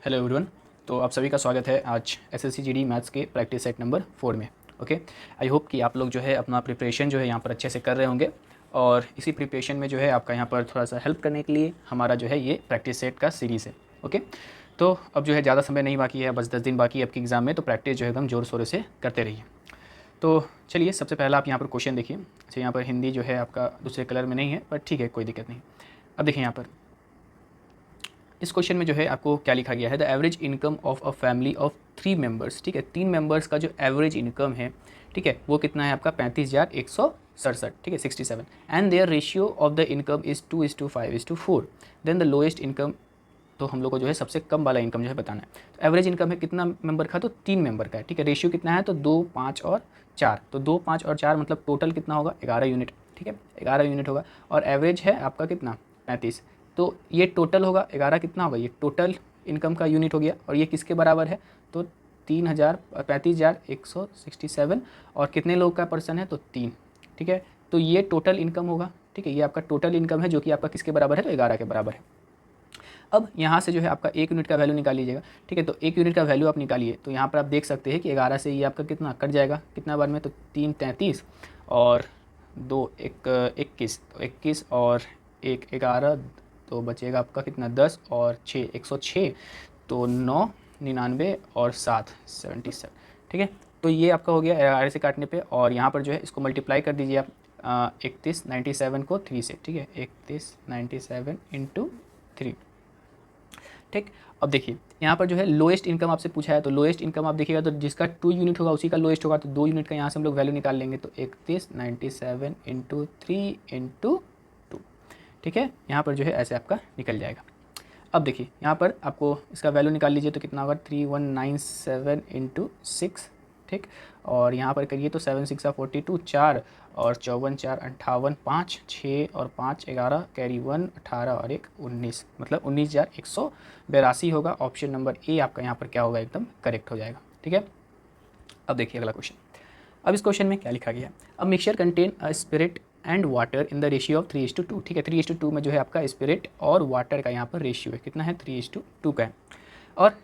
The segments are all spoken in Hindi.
Hello everyone. तो आप सभी का स्वागत है आज एसएससी जीडी मैथ्स के प्रैक्टिस सेट नंबर 4 में। ओके, आई होप कि आप लोग जो है अपना प्रिपरेशन जो है यहाँ पर अच्छे से कर रहे होंगे और इसी प्रिपरेशन में जो है आपका यहाँ पर थोड़ा सा हेल्प करने के लिए हमारा जो है ये प्रैक्टिस सेट का सीरीज़ है। ओके, तो अब जो है ज़्यादा समय नहीं बाकी है, बस 10 दिन बाकी है आपके एग्ज़ाम में, तो प्रैक्टिस जो है एकदम ज़ोर शोर से करते रहिए। तो चलिए सबसे पहला आप यहाँ पर क्वेश्चन देखिए। अच्छा, यहाँ पर हिंदी जो है आपका दूसरे कलर में नहीं है, पर ठीक है, कोई दिक्कत नहीं। अब देखिए यहाँ पर इस क्वेश्चन में जो है आपको क्या लिखा गया है, the average income of a family of 3 members. ठीक है, 3 मेंबर्स का जो एवरेज इनकम है, ठीक है, वो कितना है आपका 35,167। ठीक है, 67। And their ratio of the income is 2:5:4। Then the lowest income, तो हम लोग को जो है सबसे कम वाला इनकम जो है बताना है। तो एवरेज इनकम है कितना मेंबर का, तो 3 मेंबर का है। ठीक है, रेशियो कितना है, तो 2, 5 और 4। तो 2, 5 और 4 मतलब टोटल कितना होगा, 11 यूनिट। ठीक है, 11 यूनिट होगा और एवरेज है आपका कितना, 35। तो ये टोटल होगा 11 कितना होगा, ये टोटल इनकम का यूनिट हो गया और ये किसके बराबर है, तो 35,167 और कितने लोग का पर्सन है, तो 3। ठीक है, तो ये टोटल इनकम होगा। ठीक है, ये आपका टोटल इनकम है जो कि आपका किसके बराबर है, तो 11 के बराबर है। अब यहाँ से जो है आपका 1 यूनिट का वैल्यू निकाल लीजिएगा। ठीक है, तो 1 यूनिट का वैल्यू आप निकालिए, तो यहाँ पर आप देख सकते हैं कि 11 से ये आपका कितना कट जाएगा, कितना बार में, तो 3 33 और 2 21, तो 21 और 1 11, तो बचेगा आपका कितना 10 और 6 106, तो 9 99 और 7 77। ठीक है, तो ये आपका हो गया 11 से काटने पे और यहाँ पर जो है इसको मल्टीप्लाई कर दीजिए आप 3197 को 3 से। ठीक है, 3197 इंटू 3। ठीक, अब देखिए यहाँ पर जो है लोएस्ट इनकम आपसे पूछा है, तो लोएस्ट इनकम आप देखिएगा तो जिसका 2 यूनिट होगा उसी का लोएस्ट होगा, तो 2 यूनिट का यहाँ से हम लोग वैल्यू निकाल लेंगे, तो 3197 इंटू 3 इंटू 2। ठीक है, यहाँ पर जो है ऐसे आपका निकल जाएगा। अब देखिए यहाँ पर आपको इसका वैल्यू निकाल लीजिए तो कितना होगा, 3197 इंटू 6। ठीक, और यहाँ पर करिए तो 7 6 42, 4 और 54 4 58, 5 6 और 5 11, कैरी 1 18 और 1 19, मतलब 19,182 होगा। ऑप्शन नंबर ए आपका यहाँ पर क्या होगा, एकदम करेक्ट हो जाएगा। ठीक है, अब देखिए अगला क्वेश्चन। अब इस क्वेश्चन में क्या लिखा गया है, अब mixture contain a spirit and water in the ratio of 3:2। ठीक है, 3:2 में जो है आपका स्पिरिट और वाटर का यहाँ पर रेशियो है, कितना है, 3:2 का है। और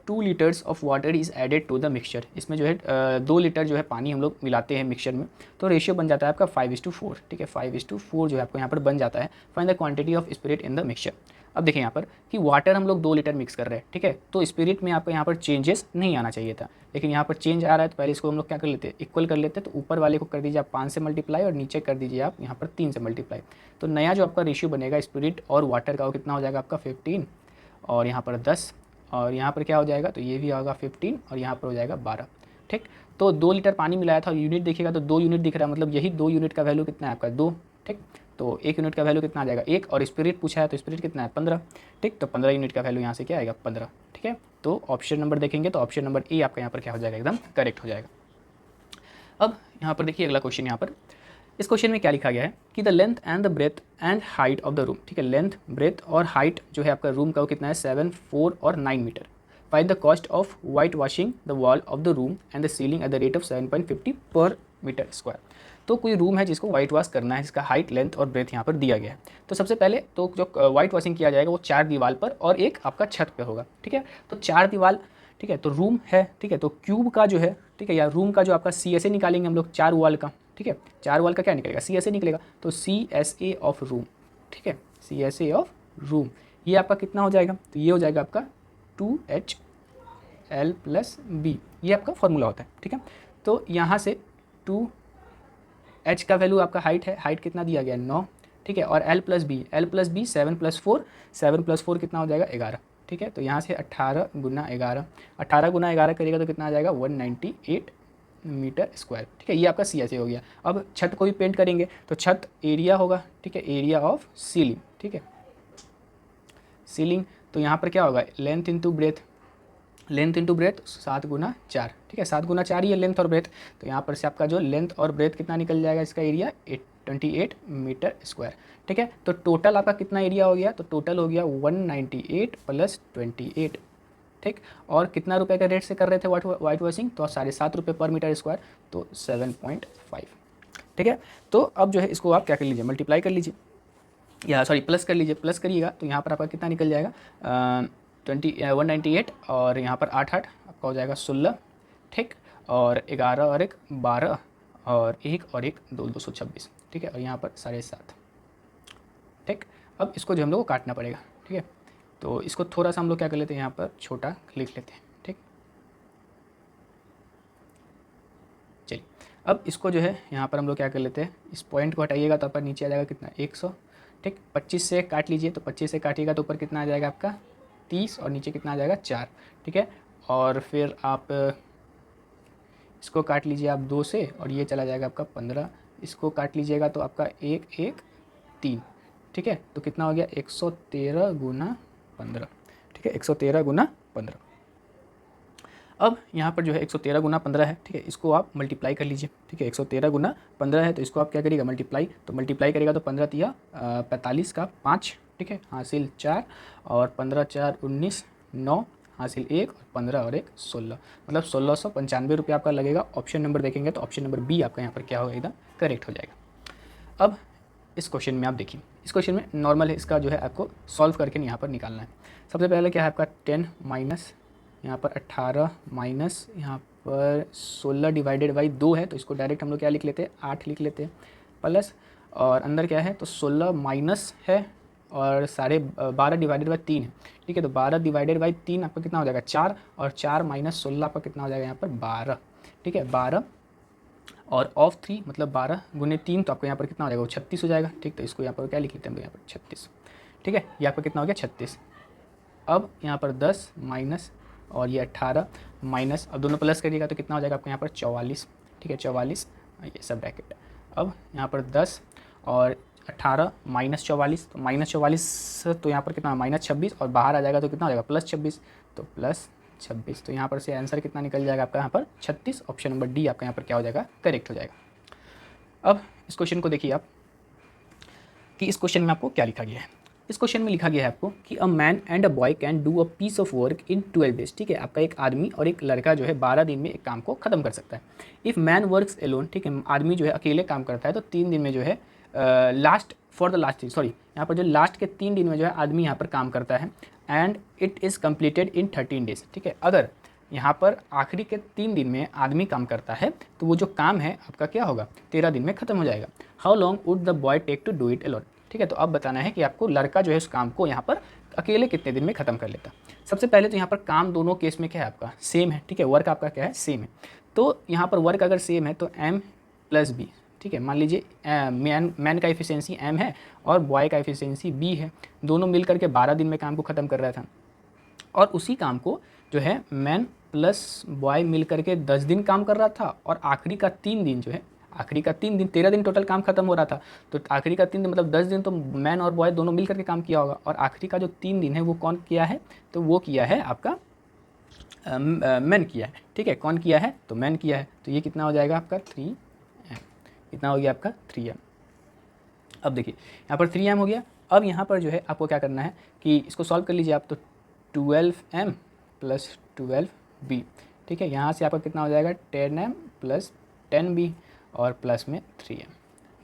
2 litres of water is added to the mixture. इसमें जो है 2 लीटर जो है पानी हम लोग मिलाते हैं मिक्सचर में, तो रेशियो बन जाता है आपका 5:4। ठीक है, 5:4 जो है आपको यहाँ पर बन जाता है। Find the quantity of spirit in the mixture. अब देखिए यहाँ पर कि वाटर हम लोग 2 लीटर मिक्स कर रहे हैं। ठीक है, तो स्पिरिट में आपको यहाँ पर चेंजेस नहीं आना चाहिए था, लेकिन यहाँ पर चेंज आ रहा है, तो पहले इसको हम लोग क्या कर लेते हैं, इक्वल कर लेते हैं। तो ऊपर वाले को कर दीजिए आप 5 से मल्टीप्लाई और नीचे कर दीजिए आप यहाँ पर 3 से मल्टीप्लाई। तो नया जो आपका रेशियो बनेगा स्पिरिट और वाटर का वो कितना हो जाएगा आपका 15 और यहाँ पर 10 और यहाँ पर क्या हो जाएगा, तो ये भी होगा 15 और यहाँ पर हो जाएगा 12। ठीक, तो 2 लीटर पानी मिलाया था, यूनिट देखिएगा तो 2 यूनिट दिख रहा है, मतलब यही 2 यूनिट का वैल्यू कितना है आपका 2। ठीक, तो 1 यूनिट का वैल्यू कितना आ जाएगा 1 और स्पिरिट पूछा है तो स्पिरिट कितना है 15। ठीक, तो 15 यूनिट का वैल्यू यहाँ से क्या आएगा 15। ठीक है, तो ऑप्शन नंबर देखेंगे तो ऑप्शन नंबर ए आपका यहाँ पर क्या हो जाएगा, एकदम करेक्ट हो जाएगा। अब यहाँ पर देखिए अगला क्वेश्चन, यहाँ पर इस क्वेश्चन में क्या लिखा गया है कि the length and the breadth and height of the room. ठीक है, लेंथ ब्रेथ और हाइट जो है आपका रूम का वो कितना है 7 4 और 9 metre. Find the cost of white washing the wall of the room and the ceiling at the rate of 7.50 per metre square. तो कोई रूम है जिसको वाइट वॉश करना है, जिसका हाइट लेंथ और ब्रेथ यहाँ पर दिया गया है। तो सबसे पहले तो जो वाइट वॉशिंग किया जाएगा वो 4 दीवार पर और एक आपका छत पे होगा। ठीक है, तो 4 दीवार, ठीक है, तो रूम है, ठीक है, तो क्यूब का जो है, ठीक है, या रूम का जो आपका CSA निकालेंगे हम लोग 4 वॉल का। ठीक है, 4 वॉल का क्या निकलेगा, CSA निकलेगा, तो CSA ऑफ रूम। ठीक है, CSA ऑफ रूम ये आपका कितना हो जाएगा, तो ये हो जाएगा आपका 2HL + B, ये आपका फॉर्मूला होता है। ठीक है, तो यहाँ से 2H का वैल्यू आपका हाइट है, हाइट कितना दिया गया 9। ठीक है, और L + B 7 + 4, 7 + 4 कितना हो जाएगा 11। ठीक है, तो यहाँ से 18 × 11, 18 × 11 करिएगा तो कितना आ जाएगा 198 मीटर स्क्वायर। ठीक है, ये आपका CSA हो गया। अब छत को भी पेंट करेंगे तो छत एरिया होगा। ठीक है, एरिया ऑफ सीलिंग। ठीक है, सीलिंग, तो यहाँ पर क्या होगा length into breadth, length into breadth 7 × 4। ठीक है, 7 × 4 ही है लेंथ और ब्रेथ, तो यहाँ पर से आपका जो लेंथ और ब्रेथ कितना निकल जाएगा, इसका एरिया 28 मीटर स्क्वायर। ठीक है, तो टोटल आपका कितना एरिया हो गया, तो टोटल हो गया 198 + 28। ठीक, और कितना रुपए का रेट से कर रहे थे वाइट वॉशिंग, तो 7.5 रुपये पर मीटर स्क्वायर, तो 7.5। ठीक है, तो अब जो है इसको आप क्या कर लीजिए, मल्टीप्लाई कर लीजिए, या सॉरी प्लस कर लीजिए, प्लस करिएगा तो यहाँ पर आपका कितना निकल जाएगा 198 और यहाँ पर 8 8 आपका हो जाएगा 16, ठीक। और 11 और 1 12 और 1 और 1 2 226, ठीक है। और यहाँ पर 7.5, ठीक। अब इसको जो हम लोग को काटना पड़ेगा, ठीक है। तो इसको थोड़ा सा हम लोग क्या कर लेते हैं, यहाँ पर छोटा लिख लेते हैं, ठीक। चलिए अब इसको जो है यहाँ पर हम लोग क्या कर लेते हैं, इस पॉइंट को हटाइएगा तो ऊपर नीचे आ जाएगा कितना 100, ठीक। 25 से काट लीजिए, तो 25 से काटिएगा तो ऊपर कितना आ जाएगा आपका 30 और नीचे कितना आ जाएगा 4, ठीक है। और फिर आप इसको काट लीजिए आप 2 से और ये चला जाएगा आपका 15, इसको काट लीजिएगा तो आपका 1 1 3, ठीक है। तो कितना हो गया 113 गुना 15, ठीक है, 113 गुना 15। अब यहाँ पर जो है 113 गुना 15 है, ठीक है। इसको आप मल्टीप्लाई कर लीजिए, ठीक है। 113 गुना 15 है तो इसको आप क्या करिएगा मल्टीप्लाई, तो मल्टीप्लाई करेगा तो 15 तिया 45 का 5, ठीक है, हासिल 4 और 15 4 19 9 हासिल 1 और 15 और 1 16, मतलब 1695 रुपये आपका लगेगा। ऑप्शन नंबर देखेंगे तो ऑप्शन नंबर बी आपका यहाँ पर क्या होगा, एकदम करेक्ट हो जाएगा। अब इस क्वेश्चन में आप देखिए, इस क्वेश्चन में नॉर्मल है, इसका जो है आपको सॉल्व करके यहाँ पर निकालना है। सबसे पहले क्या है आपका 10 माइनस यहाँ पर 18 माइनस यहाँ पर 16 डिवाइडेड बाई 2 है, तो इसको डायरेक्ट हम लोग क्या लिख लेते हैं 8 लिख लेते हैं, प्लस और अंदर क्या है तो 16 माइनस है और 12.5 डिवाइडेड बाई 3 है, ठीक है। तो 12 डिवाइडेड बाई 3 आपका कितना हो जाएगा 4 और 4 माइनस 16 आपका कितना हो जाएगा यहाँ पर 12, ठीक है। 12 और ऑफ 3 मतलब 12 गुने 3 तो आपको यहाँ पर कितना हो जाएगा वो 36 हो जाएगा, ठीक। तो इसको यहाँ पर क्या लिख लेते हैं यहाँ पर 36, ठीक है। ये आपका कितना हो गया 36। अब यहाँ पर 10 माइनस और ये 18 माइनस, अब दोनों प्लस करिएगा तो कितना हो जाएगा आपको यहाँ पर 44, ठीक है 44, ये सब ब्रैकेट। अब यहाँ पर 10 और 18 माइनस 44, तो माइनस 44 तो यहाँ पर कितना माइनस 26 और बाहर आ जाएगा तो कितना हो जाएगा प्लस 26, तो प्लस 26। तो यहाँ पर से आंसर कितना निकल जाएगा आपका यहाँ पर 36, ऑप्शन नंबर डी आपका यहाँ पर क्या हो जाएगा करेक्ट हो जाएगा। अब इस क्वेश्चन को देखिए आप कि इस क्वेश्चन में आपको क्या लिखा गया है। इस क्वेश्चन में लिखा गया है आपको कि a man and a boy can do a piece of work in 12 days, ठीक है। आपका एक आदमी और एक लड़का जो है 12 दिन में एक काम को ख़त्म कर सकता है। इफ़ मैन वर्क्स एलोन, ठीक है, आदमी जो है अकेले काम करता है तो 3 दिन में जो है यहाँ पर जो लास्ट के 3 दिन में जो है आदमी यहाँ पर काम करता है and it is completed in 13 days, ठीक है। अगर यहाँ पर आखिरी के 3 दिन में आदमी काम करता है तो वो जो काम है आपका क्या होगा 13 दिन में ख़त्म हो जाएगा। How long would the boy take to do it alone, ठीक है। तो अब बताना है कि आपको लड़का जो है उस काम को यहाँ पर अकेले कितने दिन में ख़त्म कर लेता। सबसे पहले तो यहाँ पर काम दोनों केस में क्या है आपका सेम है, ठीक है। वर्क आपका क्या है सेम है, तो यहाँ पर वर्क अगर सेम है तो m प्लस बी, ठीक है। मान लीजिए मैन का एफिशिएंसी m है और बॉय का एफिशिएंसी b है, दोनों मिल करके 12 दिन में काम को ख़त्म कर रहा था और उसी काम को जो है मैन प्लस बॉय मिल करके 10 दिन काम कर रहा था और आखिरी का 3 दिन जो है 13 दिन टोटल काम खत्म हो रहा था। तो आखिरी का 3 दिन मतलब 10 दिन तो मैन और बॉय दोनों मिल करके काम किया होगा और आखिरी का जो 3 दिन है वो कौन किया है, तो वो किया है आपका मैन किया है, ठीक है। कौन किया है तो मैन किया है। तो ये कितना हो जाएगा आपका 3m, कितना हो गया आपका 3m। अब देखिए यहाँ पर 3m हो गया। अब यहाँ पर जो है आपको क्या करना है कि इसको सॉल्व कर लीजिए आप, तो 12m प्लस 12b, ठीक है। यहाँ से आपका कितना हो जाएगा 10m प्लस 10b और प्लस में 3m,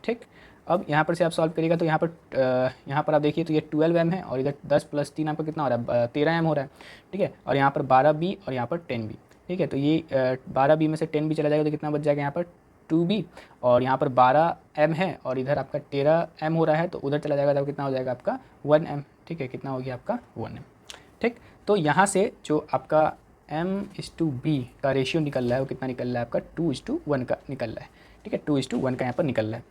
ठीक। अब यहाँ पर से आप सॉल्व करिएगा तो यहाँ पर आप देखिए तो ये 12m है और इधर 10 प्लस 3 आपका कितना हो रहा है 13m हो रहा है, ठीक है। और यहाँ पर 12b और यहाँ पर 10b, ठीक है। तो ये 12b में से 10b चला जाएगा तो कितना बच जाएगा यहाँ पर 2b और यहाँ पर 12m है और इधर आपका 13m हो रहा है तो उधर चला जाएगा तो कितना हो जाएगा आपका 1m, ठीक है। कितना हो गया आपका 1m, ठीक। तो यहाँ से जो आपका m/b का रेशियो निकल रहा है वो कितना निकल रहा है आपका 2:1 का निकल रहा है, ठीक है। 2:1 का यहाँ पर निकल रहा है।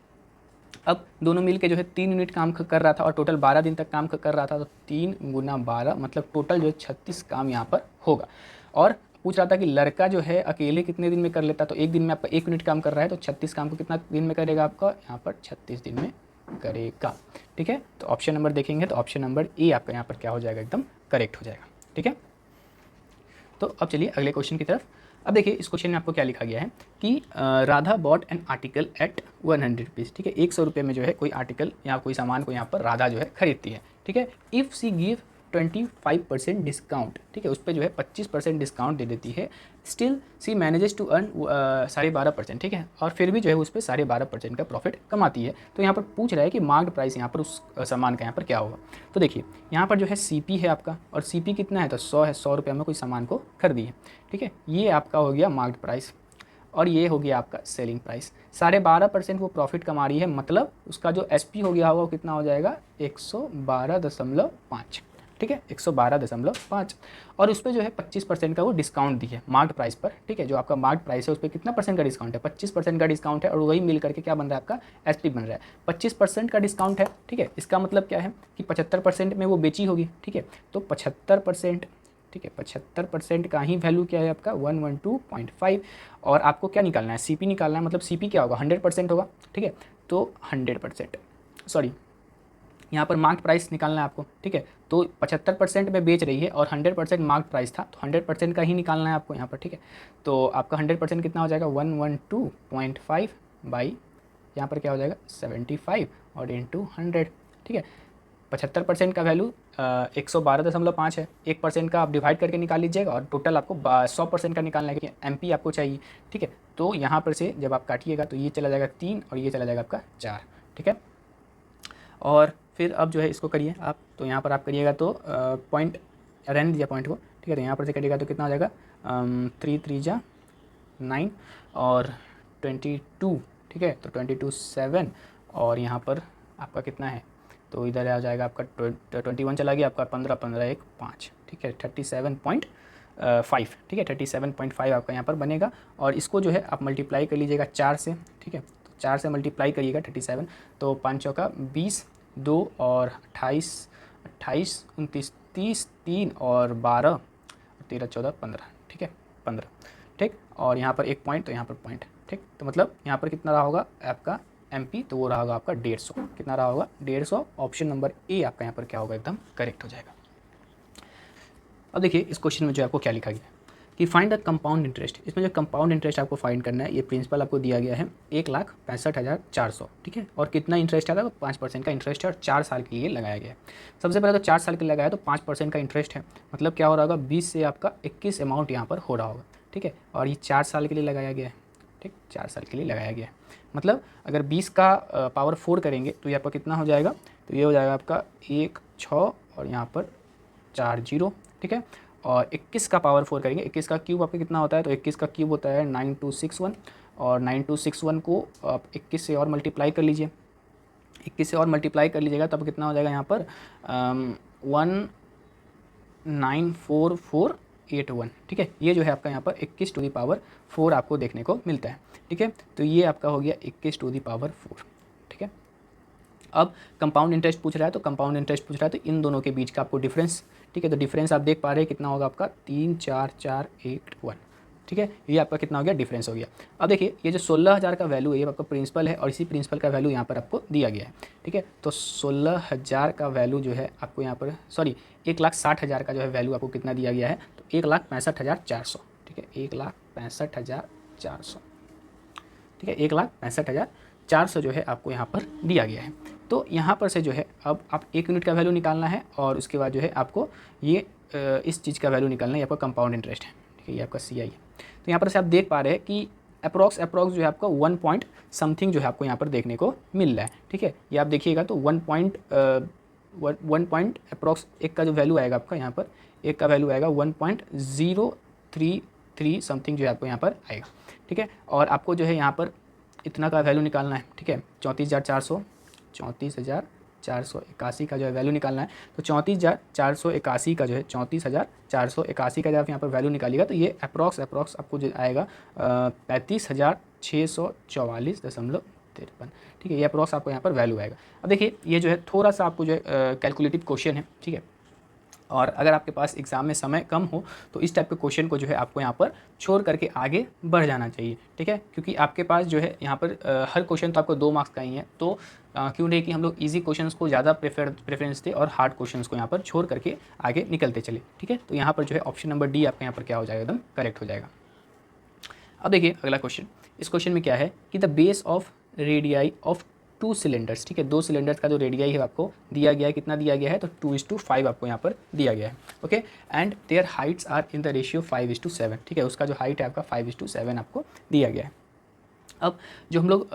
अब दोनों मिल के जो है 3 यूनिट काम कर रहा था और टोटल 12 दिन तक काम कर रहा था, तो 3 गुना 12 मतलब टोटल जो है 36 काम यहाँ पर होगा। और पूछ रहा था कि लड़का जो है अकेले कितने दिन में कर लेता, तो एक दिन में आपका 1 यूनिट काम कर रहा है तो 36 काम को कितना दिन में करेगा आपका यहाँ पर 36 दिन में करेगा, ठीक है। तो ऑप्शन नंबर देखेंगे तो ऑप्शन नंबर ए आपका यहाँ पर क्या हो जाएगा एकदम करेक्ट हो जाएगा, ठीक है। तो अब चलिए अगले क्वेश्चन की तरफ। अब देखिए इस क्वेश्चन में आपको क्या लिखा गया है कि Radha bought an article at 100 rupees, ठीक है। 100 रुपये में जो है कोई आर्टिकल या कोई सामान को यहाँ पर राधा जो है खरीदती है, ठीक है। इफ़ सी गिव 25% डिस्काउंट, ठीक है, उस पर जो है 25% डिस्काउंट दे देती है। Still she manages to earn 12.5%, ठीक है, और फिर भी जो है उस पर 12.5% का प्रॉफिट कमाती है। तो यहाँ पर पूछ रहा है कि मार्क्ड प्राइस यहाँ पर उस सामान का यहाँ पर क्या होगा। तो देखिए यहाँ पर जो है CP है आपका, और CP कितना है, तो 100 है, 100 रुपये में कोई सामान को खरीदी है, ठीक है, ये आपका हो गया मार्क्ड प्राइस, और ये हो गया आपका सेलिंग प्राइस। 12.5% वो प्रॉफिट कमा रही है, मतलब उसका जो SP हो गया होगा वो कितना हो जाएगा, 112.5, ठीक है, 112.5, और उस पर जो है 25% का वो डिस्काउंट दी है मार्क्ड प्राइस पर, ठीक है, जो आपका मार्क्ड प्राइस है उस पर कितना परसेंट का डिस्काउंट है, 25% का डिस्काउंट है, और वही मिल करके क्या बन रहा है आपका SP बन रहा है। 25% का डिस्काउंट है, ठीक है, इसका मतलब क्या है कि 75% में वो बेची होगी, ठीक है, तो 75%, ठीक है, 75% का ही वैल्यू क्या है आपका 112.5, और आपको क्या निकालना है, CP निकालना है, मतलब CP क्या होगा 100% होगा, ठीक है, तो 100%, सॉरी यहाँ पर मार्क्ड प्राइस निकालना है आपको, ठीक है, तो 75% में बेच रही है और 100% मार्क्ड प्राइस था, तो 100% का ही निकालना है आपको यहाँ पर, ठीक है, तो आपका 100% कितना हो जाएगा 112.5 बाई यहाँ पर क्या हो जाएगा 75 और इंटू 100, ठीक है। 75% का वैल्यू 112.5 है, 1% का आप डिवाइड करके निकाल लीजिएगा, और टोटल आपको 100% का निकालना है, क्योंकि MP आपको चाहिए, ठीक है, तो यहाँ पर से जब आप काटिएगा तो ये चला जाएगा 3 और ये चला जाएगा आपका 4, ठीक है। और फिर अब जो है इसको करिए आप, तो यहाँ पर आप करिएगा तो पॉइंट रहने दीजिए पॉइंट को, ठीक है, तो यहाँ पर से करिएगा तो कितना हो जाएगा 3 3 जा 9 और 22, ठीक है, तो 22 7, और यहाँ पर आपका कितना है, तो इधर आ जाएगा आपका 21 चला गया आपका, 15 15 1 5, ठीक है, 37.5, ठीक है, 37.5 आपका यहाँ पर बनेगा, और इसको जो है आप मल्टीप्लाई कर लीजिएगा 4 से, ठीक है, तो 4 से मल्टीप्लाई करिएगा 37, तो 5 चौका 20, 2 और 28 28 29 30 3 और 12 13 14 15, ठीक है 15, ठीक, और यहाँ पर एक पॉइंट, तो यहाँ पर पॉइंट, ठीक, तो मतलब यहाँ पर कितना रहा होगा आपका MP, तो वो रहा होगा आपका 150, कितना रहा होगा 150, ऑप्शन नंबर A आपका यहाँ पर क्या होगा एकदम करेक्ट हो जाएगा। अब देखिए इस क्वेश्चन में जो आपको क्या लिखा गया है कि फाइंड द कंपाउंड इंटरेस्ट, इसमें जो कंपाउंड इंटरेस्ट आपको फाइंड करना है, ये प्रिंसिपल आपको दिया गया है 1,65,400, ठीक है, और कितना इंटरेस्ट आता है, 5% का इंटरेस्ट है, और 4 साल के लिए लगाया गया है। सबसे पहले तो 4 साल के लिए लगाया तो 5% का इंटरेस्ट है, मतलब क्या हो रहा होगा 20 से आपका 21 अमाउंट यहाँ पर हो रहा होगा, ठीक है, और ये 4 साल के लिए लगाया गया है, ठीक, 4 साल के लिए लगाया गया है, मतलब अगर 20 का पावर 4 करेंगे तो ये आपका कितना हो जाएगा, तो ये हो जाएगा आपका 1 6 और यहाँ पर 4 0, ठीक है, और 21 का पावर 4 करेंगे, 21 का क्यूब आपका कितना होता है, तो 21 का क्यूब होता है 9261, और 9261 को आप 21 से और मल्टीप्लाई कर लीजिए, 21 से और मल्टीप्लाई कर लीजिएगा तब कितना हो जाएगा यहाँ पर 194481, ठीक है, ये जो है आपका यहाँ पर 21 टू दी पावर 4 आपको देखने को मिलता है, ठीक है, तो ये आपका हो गया 21 टू दी पावर 4, ठीक है। अब कंपाउंड इंटरेस्ट पूछ रहा है, तो कंपाउंड इंटरेस्ट पूछ रहा है तो इन दोनों के बीच का आपको डिफरेंस, ठीक है, तो डिफरेंस आप देख पा रहे हैं कितना होगा आपका 34481, ठीक है, ये आपका कितना हो गया डिफरेंस हो गया। अब देखिए ये जो 16,000 का वैल्यू है ये आपका प्रिंसिपल है, और इसी प्रिंसिपल का वैल्यू यहाँ पर आपको दिया गया है, ठीक है, तो 16,000 का वैल्यू जो है आपको यहाँ पर 1,60,000 का जो है वैल्यू आपको कितना दिया गया है, तो 1,65,400, ठीक है, 1,65,400, ठीक है, 1,65,400 जो है आपको यहाँ पर दिया गया है। तो यहाँ पर से जो है अब आप 1 यूनिट का वैल्यू निकालना है, और उसके बाद जो है आपको ये इस चीज़ का वैल्यू निकालना है, ये आपका कंपाउंड इंटरेस्ट है, ठीक है, ये आपका CI है। तो यहाँ पर से आप देख पा रहे हैं कि अप्रॉक्स जो है आपका 1 पॉइंट समथिंग जो है आपको यहाँ पर देखने को मिल रहा है, ठीक है, ये आप देखिएगा तो 1 पॉइंट अप्रॉक्स एक का जो वैल्यू आएगा आपका यहाँ पर, एक का वैल्यू आएगा 1.033 समथिंग जो है आपको यहाँ पर आएगा, ठीक है, और आपको जो है यहाँ पर इतना का वैल्यू निकालना है, ठीक है, 34,481 का जो है वैल्यू निकालना है, तो 34,481 का जो है 34,481 का जब आप यहाँ पर वैल्यू निकालिएगा तो ये अप्रॉक्स आपको जो आएगा 35,644.53, ठीक है, ये अप्रॉक्स आपको यहाँ पर वैल्यू आएगा। अब देखिए ये जो है थोड़ा सा आपको जो है कैलकुलेटिव क्वेश्चन है, ठीक है, और अगर आपके पास एग्ज़ाम में समय कम हो तो इस टाइप के क्वेश्चन को जो है आपको यहाँ पर छोड़ करके आगे बढ़ जाना चाहिए, ठीक है, क्योंकि आपके पास जो है यहाँ पर हर क्वेश्चन तो आपको 2 मार्क्स का ही है, तो क्यों नहीं कि हम लोग इजी क्वेश्चंस को ज़्यादा प्रेफरेंस दें और हार्ड क्वेश्चंस को यहाँ पर छोड़ करके आगे निकलते चले, ठीक है, तो यहाँ पर जो है ऑप्शन नंबर D आपका यहाँ पर क्या हो जाएगा एकदम करेक्ट हो जाएगा। अब देखिए अगला क्वेश्चन, इस क्वेश्चन में क्या है कि the base of radii of 2 cylinders, ठीक है, 2 सिलेंडर्स का जो रेडियाई है आपको दिया गया है, कितना दिया गया है, तो 2:5 आपको यहाँ पर दिया गया है। Okay, and their heights are in the ratio 5:7, ठीक है, उसका जो हाइट है आपका 5:7 आपको दिया गया है। अब जो हम लोग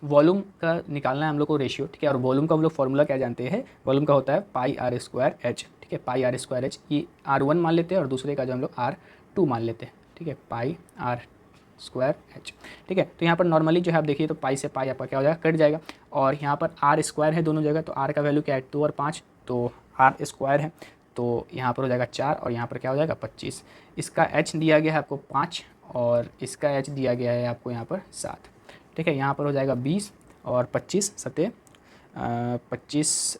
वॉल्यूम का निकालना है हम लोग को रेशियो, ठीक है, और वॉल्यूम का हम लोग फॉर्मूला क्या जानते हैं, वॉल्यूम का होता है πr²h, ठीक है, πr²h, ये R1 मान लेते हैं और दूसरे का जो हम लोग R2 मान लेते हैं, ठीक है, πr²h, ठीक है। तो यहाँ पर नॉर्मली जो है आप देखिए तो पाई से पाई आपका क्या हो जाएगा, कट जाएगा, और यहाँ पर R² है दोनों जगह, तो R का वैल्यू क्या है 2 और 5, तो R² है, तो यहाँ पर हो जाएगा 4 और यहाँ पर क्या हो जाएगा 25। इसका h दिया गया है आपको 5 और इसका h दिया गया है आपको यहाँ पर 7, ठीक है, यहाँ पर हो जाएगा 20 और 25 सते 25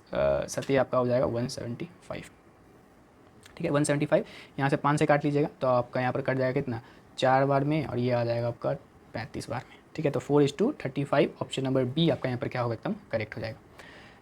सते आपका हो जाएगा 175, ठीक है, 175। यहाँ से 5 से काट लीजिएगा तो आपका यहाँ पर कट जाएगा कितना, 4 बार में, और ये आ जाएगा आपका 35 बार में, ठीक है। तो 4:35 ऑप्शन नंबर बी आपका यहाँ पर क्या होगा, एकदम करेक्ट हो जाएगा।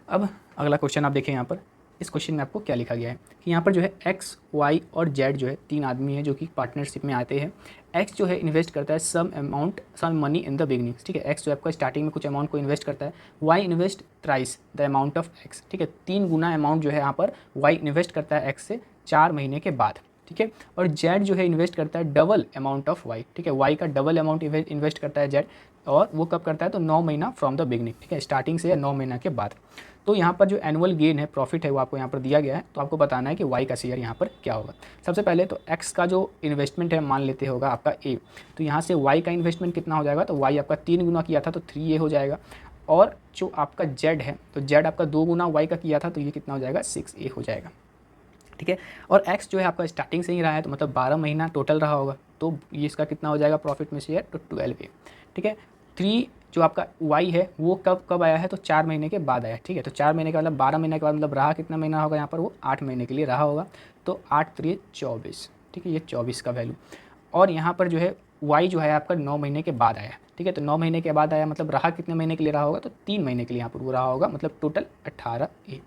अब अगला क्वेश्चन आप देखें यहाँ पर, इस क्वेश्चन में आपको क्या लिखा गया है कि यहाँ पर जो है एक्स, वाई और जेड जो है 3 आदमी हैं जो कि पार्टनरशिप में आते हैं। एक्स जो है इन्वेस्ट करता है some money in the beginning, ठीक है, एक्स जो आपका स्टार्टिंग में कुछ अमाउंट को इन्वेस्ट करता है। Y invest thrice the amount of x, ठीक है, 3 गुना अमाउंट जो है यहाँ पर वाई इन्वेस्ट करता है एक्स से 4 महीने के बाद, ठीक है। और जेड जो है इन्वेस्ट करता है डबल अमाउंट ऑफ वाई, ठीक है, वाई का डबल अमाउंट इन्वेस्ट करता है जेड, और वो कब करता है, तो 9 महीना फ्रॉम द बिगनिंग, ठीक है, स्टार्टिंग से 9 महीना के बाद। तो यहाँ पर जो एनुअल गेन है, प्रॉफिट है, वो आपको यहाँ पर दिया गया है, तो आपको बताना है कि वाई का शेयर यहाँ पर क्या होगा। सबसे पहले तो एक्स का जो इन्वेस्टमेंट है मान लेते होगा आपका ए, तो यहाँ से वाई का इन्वेस्टमेंट कितना हो जाएगा, तो वाई आपका 3 गुना किया था तो 3A हो जाएगा, और जो आपका जेड है तो जेड आपका 2 गुना वाई का किया था तो ये कितना हो जाएगा, 6A हो जाएगा, ठीक है। और एक्स जो है आपका स्टार्टिंग से ही रहा है तो मतलब 12 महीना टोटल रहा होगा, तो ये इसका कितना हो जाएगा प्रॉफिट में शेयर, तो 12A, ठीक है। 3 जो आपका वाई है वो कब आया है, तो 4 महीने के बाद आया, ठीक है। तो 4 महीने के मतलब 12 महीने के बाद मतलब रहा कितना महीना होगा यहाँ पर, वो 8 महीने के लिए रहा होगा, तो 8×3 24, ठीक है, ये 24 का वैल्यू। और यहाँ पर जो है वाई जो है आपका 9 महीने के बाद आया, ठीक है, तो 9 महीने के बाद आया मतलब रहा कितने महीने के लिए रहा होगा, तो 3 महीने के लिए यहाँ पर वो रहा होगा, मतलब टोटल 18A,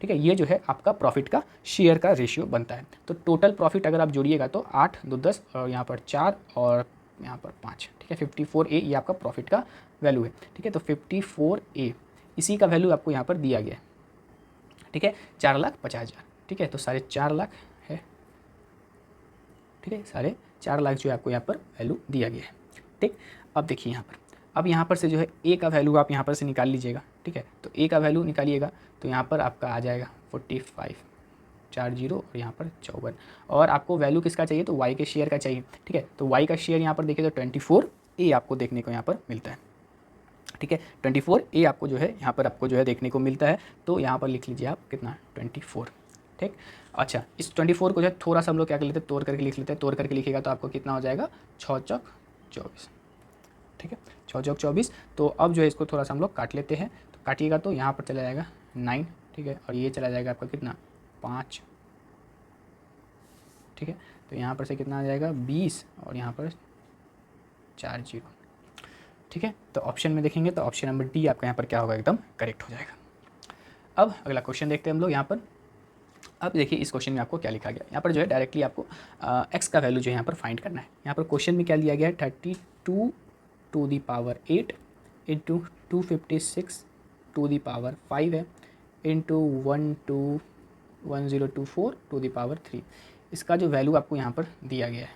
ठीक है। ये जो है आपका प्रॉफिट का शेयर का रेशियो बनता है। तो टोटल प्रॉफिट अगर आप जोड़िएगा तो 8 2 10 और यहाँ पर 4 और यहाँ पर 5, ठीक है, 54A ये आपका प्रॉफिट का वैल्यू है, ठीक है। तो 54A इसी का वैल्यू आपको यहाँ पर दिया गया है, ठीक है, 4,50,000, ठीक है, तो 4.5 लाख है, ठीक है, 4.5 लाख जो है आपको यहाँ पर वैल्यू दिया गया है, ठीक। अब देखिए यहाँ पर, अब यहाँ पर से जो है ए का वैल्यू आप यहाँ पर से निकाल लीजिएगा, ठीक है, तो ए का वैल्यू निकालिएगा तो यहाँ पर आपका आ जाएगा 45 40 और यहाँ पर 54, और आपको वैल्यू किसका चाहिए, तो वाई के शेयर का चाहिए, ठीक है। तो वाई का शेयर यहाँ पर देखिए तो 24A आपको देखने को यहाँ पर मिलता है, ठीक है, 24A आपको जो है यहाँ पर आपको जो है देखने को मिलता है। तो यहाँ पर लिख लीजिए आप कितना 24, ठीक। अच्छा, इस 24 को जो है थोड़ा सा हम लोग क्या कर लेते हैं, तोड़ करके लिख लेते हैं, तोड़ करके लिखिएगा तो आपको कितना हो जाएगा 6 चौक 24, ठीक है, 6 चौक 24। तो अब जो है इसको थोड़ा सा हम लोग काट लेते हैं, तो काटिएगा तो यहाँ पर चला जाएगा 9, ठीक है, और ये चला जाएगा आपका कितना 5, ठीक है, तो यहाँ पर से कितना आ जाएगा 20 और यहाँ पर 4 0, ठीक है। तो ऑप्शन में देखेंगे तो ऑप्शन नंबर डी आपका यहाँ पर क्या होगा, एकदम करेक्ट हो जाएगा। अब अगला क्वेश्चन देखते हैं हम लोग यहाँ पर। अब देखिए इस क्वेश्चन में आपको क्या लिखा गया, यहाँ पर जो है डायरेक्टली आपको एक्स का वैल्यू जो है यहाँ पर फाइंड करना है। यहाँ पर क्वेश्चन में क्या लिया गया है, 32 to the power 8 into 256 to the power 5 है, इंटू 1024 to the power 3। इसका जो वैल्यू आपको यहाँ पर दिया गया है,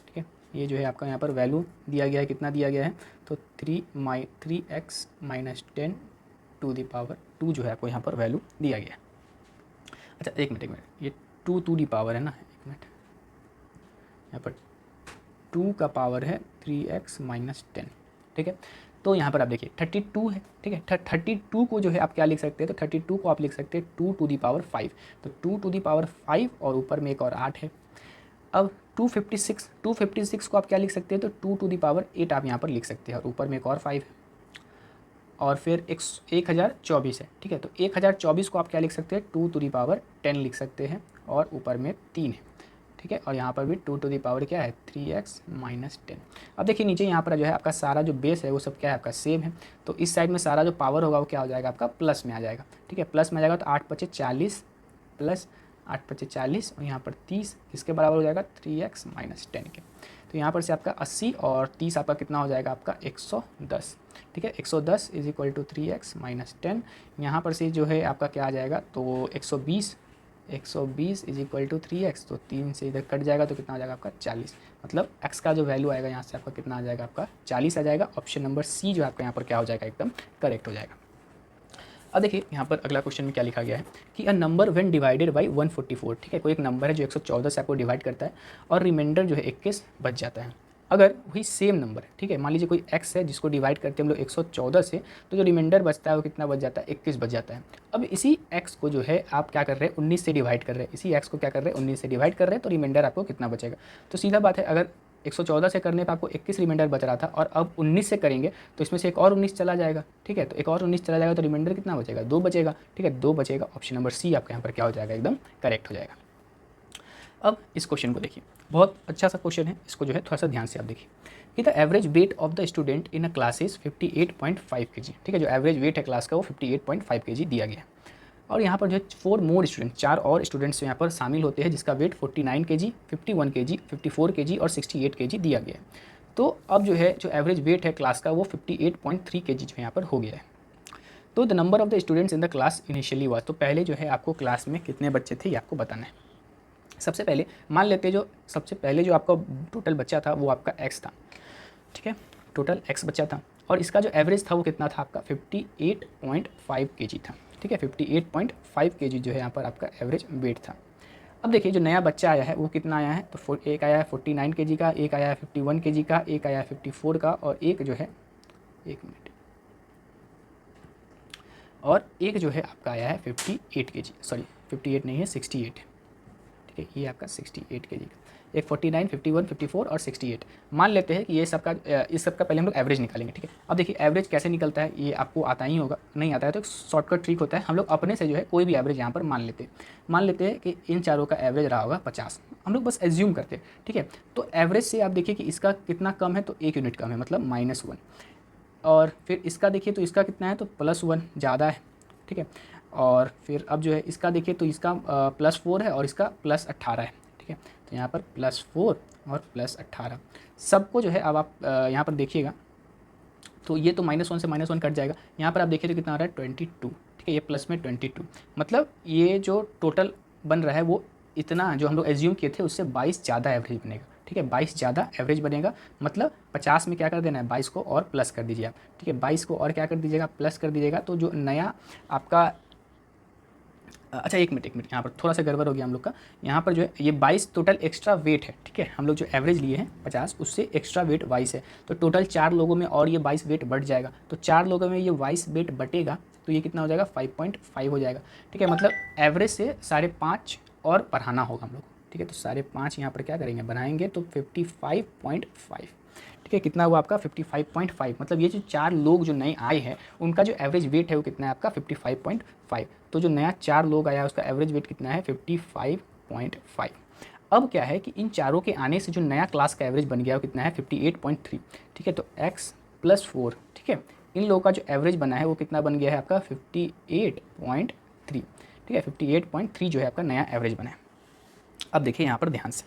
ठीक है, ये जो है आपका यहाँ पर वैल्यू दिया गया है, कितना दिया गया है, तो 3x minus 10 to the power 2 जो है आपको यहाँ पर वैल्यू दिया गया है। अच्छा एक मिनट, ये 2 to the power है ना, एक मिनट, यहाँ पर 2 का पावर है 3x माइनस 10, ठीक है। तो यहाँ पर आप देखिए 32 है, ठीक है, 32 को जो है आप क्या लिख सकते हैं, तो 32 को आप लिख सकते हैं 2 to the power 5, तो 2 to the power 5 और ऊपर में एक और 8 है। अब 256 को आप क्या लिख सकते हैं, तो 2 to the power 8 आप यहाँ पर लिख सकते हैं और ऊपर में एक और 5 है, और फिर 1024 है, ठीक है, तो 1024 को आप क्या लिख सकते हैं, 2 to the power 10 लिख सकते हैं और ऊपर में 3 है, ठीक है, और यहाँ पर भी 2 to the power क्या है 3x माइनस 10। अब देखिए नीचे यहाँ पर जो है आपका सारा जो बेस है वो सब क्या है आपका सेम है, तो इस साइड में सारा जो पावर होगा वो क्या हो जाएगा आपका प्लस में आ जाएगा, ठीक है, प्लस में आ जाएगा, तो 8 × 40 प्लस 8 × 40 और यहाँ पर 30 किसके बराबर हो जाएगा 3x माइनस 10 के। तो यहाँ पर से आपका 80 और 30 आपका कितना हो जाएगा आपका 110, ठीक है। 110 is equal to 3x minus 10, यहाँ पर से जो है आपका क्या आ जाएगा, तो 120 इज इक्वल टू 3x, तो 3 से इधर कट जाएगा तो कितना आ जाएगा आपका 40, मतलब x का जो वैल्यू आएगा यहाँ से आपका कितना आ जाएगा आपका 40 आ जाएगा। ऑप्शन नंबर सी जो आपका यहाँ पर क्या हो जाएगा, एकदम करेक्ट हो जाएगा। अब देखिए यहाँ पर अगला क्वेश्चन में क्या लिखा गया है कि a number when divided by 144, ठीक है, कोई एक नंबर है जो 114 से आपको डिवाइड करता है और रिमाइंडर जो है 21 बच जाता है। अगर वही सेम नंबर है, ठीक है, मान लीजिए कोई x है जिसको डिवाइड करते हैं हम लोग 114 से, तो जो रिमाइंडर बचता है वो कितना बच जाता है, 21 बच जाता है। अब इसी x को जो है आप क्या कर रहे हैं 19 से डिवाइड कर रहे हैं, इसी x को क्या कर रहे हैं 19 से डिवाइड कर रहे हैं, तो रिमाइंडर आपको कितना बचेगा। तो सीधा बात है, अगर 114 से करने पे आपको 21 रिमाइंडर बच रहा था और अब 19 से करेंगे तो इसमें से एक और 19 चला जाएगा, ठीक है, तो एक और 19 चला जाएगा तो रिमाइंडर कितना बचेगा, 2 बचेगा, ठीक है, 2 बचेगा। ऑप्शन नंबर सी आपका यहाँ पर क्या हो जाएगा, एकदम करेक्ट हो जाएगा। अब इस क्वेश्चन को देखिए, बहुत अच्छा सा क्वेश्चन है, इसको जो है थोड़ा सा ध्यान से आप देखिए कि the average weight of the student in a class is 58.5 kg, ठीक है, जो एवरेज वेट है क्लास का वो 58.5 kg दिया गया है। और यहाँ पर जो है 4 मोर स्टूडेंट, 4 और स्टूडेंट्स यहाँ पर शामिल होते हैं जिसका वेट 49 kg, 51 kg, 54 kg और 68 kg दिया गया है। तो अब जो है जो एवरेज वेट है क्लास का वो 58.3 kg जो यहाँ पर हो गया है। तो the number of the students in the class initially was, तो पहले जो है आपको क्लास में कितने बच्चे थे ये आपको बताना है। सबसे पहले मान लेते हैं जो सबसे पहले जो आपका टोटल बच्चा था वो आपका x था, ठीक है, टोटल x बच्चा था और इसका जो एवरेज था वो कितना था आपका 58.5 kg था, ठीक है, 58.5 kg जो है यहाँ पर आपका एवरेज वेट था। अब देखिए जो नया बच्चा आया है वो कितना आया है, तो एक आया है 49 kg का, एक आया है 51 kg का, एक आया है 54 का और एक जो है, एक मिनट, और एक जो है आपका आया है 58 kg, सॉरी 58 नहीं है 68, ठीक है, ये आपका 68 kg का, एक 49, 51, 54 और 68। मान लेते हैं कि ये सबका इस सब का पहले हम लोग एवरेज निकालेंगे, ठीक है। अब देखिए एवरेज कैसे निकलता है ये आपको आता ही होगा, नहीं आता है तो एक शॉर्टकट ट्रिक होता है, हम लोग अपने से जो है कोई भी एवरेज यहाँ पर मान लेते हैं कि इन चारों का एवरेज रहा होगा 50, हम लोग बस एज्यूम करते हैं, ठीक है। तो एवरेज से आप देखिए कि इसका कितना कम है, तो 1 यूनिट कम है, मतलब -1, और फिर इसका देखिए तो इसका कितना है, तो +1 ज़्यादा है, ठीक है। और फिर अब जो है इसका देखिए तो इसका +4 है और इसका +18 है, ठीक है। तो यहाँ पर +4 और +18 सबको जो है अब आप यहाँ पर देखिएगा तो ये तो -1 से -1 कट जाएगा, यहाँ पर आप देखिए तो कितना आ रहा है 22, ठीक है, ये प्लस में 22, मतलब ये जो टोटल बन रहा है वो इतना जो हम लोग एज्यूम किए थे उससे 22 ज़्यादा एवरेज बनेगा, ठीक है, 22 ज़्यादा एवरेज बनेगा, मतलब 50 में क्या कर देना है 22 को और प्लस कर दीजिए आप, ठीक है, 22 को और क्या कर दीजिएगा प्लस कर दीजिएगा, तो जो नया आपका अच्छा एक मिनट यहाँ पर थोड़ा सा गड़बड़ हो गया हम लोग का, यहाँ पर जो है ये 22 टोटल एक्स्ट्रा वेट है, ठीक है, हम लोग जो एवरेज लिए हैं 50 उससे एक्स्ट्रा वेट 22 है, तो टोटल 4 लोगों में और ये 22 वेट बढ़ जाएगा, तो 4 लोगों में ये 22 वेट बटेगा तो ये कितना हो जाएगा 5.5 हो जाएगा, ठीक है, मतलब एवरेज से 5.5 और बढ़ाना होगा हम लोग, ठीक है, तो 5.5 यहाँ पर क्या करेंगे बनाएंगे तो 55.5, ठीक है, कितना हुआ आपका 55.5, मतलब ये जो 4 लोग जो नए आए हैं उनका जो एवरेज वेट है वो कितना है आपका 55.5, तो जो नया 4 लोग आया उसका एवरेज वेट कितना है 55.5। अब क्या है कि इन चारों के आने से जो नया क्लास का एवरेज बन गया वो कितना है 58.3, ठीक है, तो x + 4, ठीक है, इन लोगों का जो एवरेज बना है वो कितना बन गया है आपका 58.3, ठीक है, 58.3 जो है आपका नया एवरेज बना है। अब देखिए यहाँ पर ध्यान से,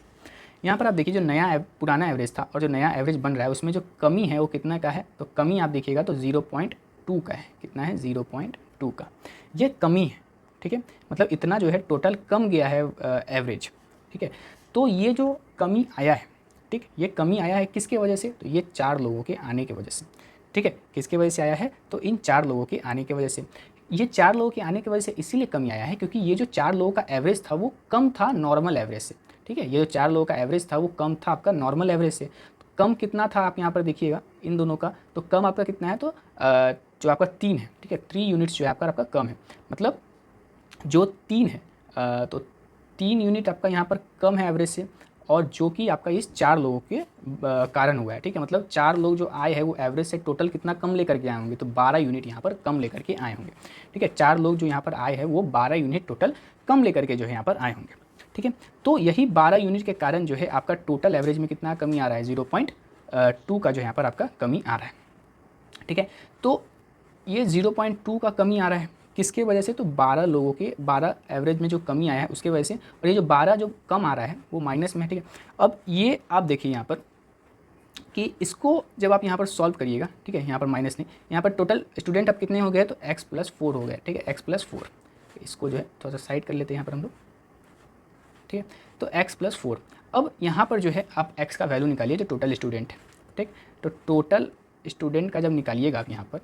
यहाँ पर आप देखिए जो नया पुराना एवरेज था और जो नया एवरेज बन रहा है उसमें जो कमी है वो कितना का है, तो कमी आप देखिएगा तो 0.2 का है, कितना है 0.2 का, ये कमी है, ठीक है, मतलब इतना जो है टोटल कम गया है एवरेज, ठीक है। तो ये जो कमी आया है, ठीक, ये कमी आया है किसके वजह से, तो ये 4 लोगों के आने की वजह से, ठीक है, किसके वजह से आया है, तो इन 4 लोगों के आने की वजह से, ये 4 लोगों के आने की वजह से इसीलिए कमी आया है क्योंकि ये जो 4 लोगों का एवरेज था वो कम था नॉर्मल एवरेज से, ठीक है, ये जो 4 लोगों का एवरेज था वो कम था आपका नॉर्मल एवरेज से, तो कम कितना था आप यहाँ पर देखिएगा इन दोनों का, तो कम आपका कितना है, तो जो आपका 3 है, ठीक है, 3 यूनिट्स जो है आपका कम है, मतलब जो 3 है तो 3 यूनिट आपका यहाँ पर कम है एवरेज से, और जो कि आपका इस 4 लोगों के कारण हुआ है, ठीक है, मतलब 4 लोग जो आए हैं वो एवरेज से टोटल कितना कम लेकर के आए होंगे, तो 12 यूनिट यहाँ पर कम लेकर के आए होंगे, ठीक है, 4 लोग जो यहाँ पर आए हैं वो 12 यूनिट टोटल कम लेकर के जो है यहाँ पर आए होंगे, ठीक है। तो यही 12 यूनिट के कारण जो है आपका टोटल एवरेज में कितना कमी आ रहा है 0.2 का जो यहाँ पर आपका कमी आ रहा है, ठीक है। तो ये 0.2 का कमी आ रहा है किसके वजह से, तो 12 लोगों के 12 एवरेज में जो कमी आया है उसके वजह से, और ये जो 12 जो कम आ रहा है वो माइनस में है, ठीक है। अब ये आप देखिए यहाँ पर कि इसको जब आप यहाँ पर सॉल्व करिएगा, ठीक है, यहाँ पर माइनस नहीं, यहाँ पर टोटल स्टूडेंट अब कितने हो गए, तो x+4 हो गए, ठीक है, x+4। इसको जो है थोड़ा सा साइड कर लेते हैं यहाँ पर हम लोग, ठीक है, तो x+4। अब यहाँ पर जो है आप x का वैल्यू निकालिए जो टोटल स्टूडेंट है, ठीक। तो टोटल स्टूडेंट का जब निकालिएगा आप यहाँ पर,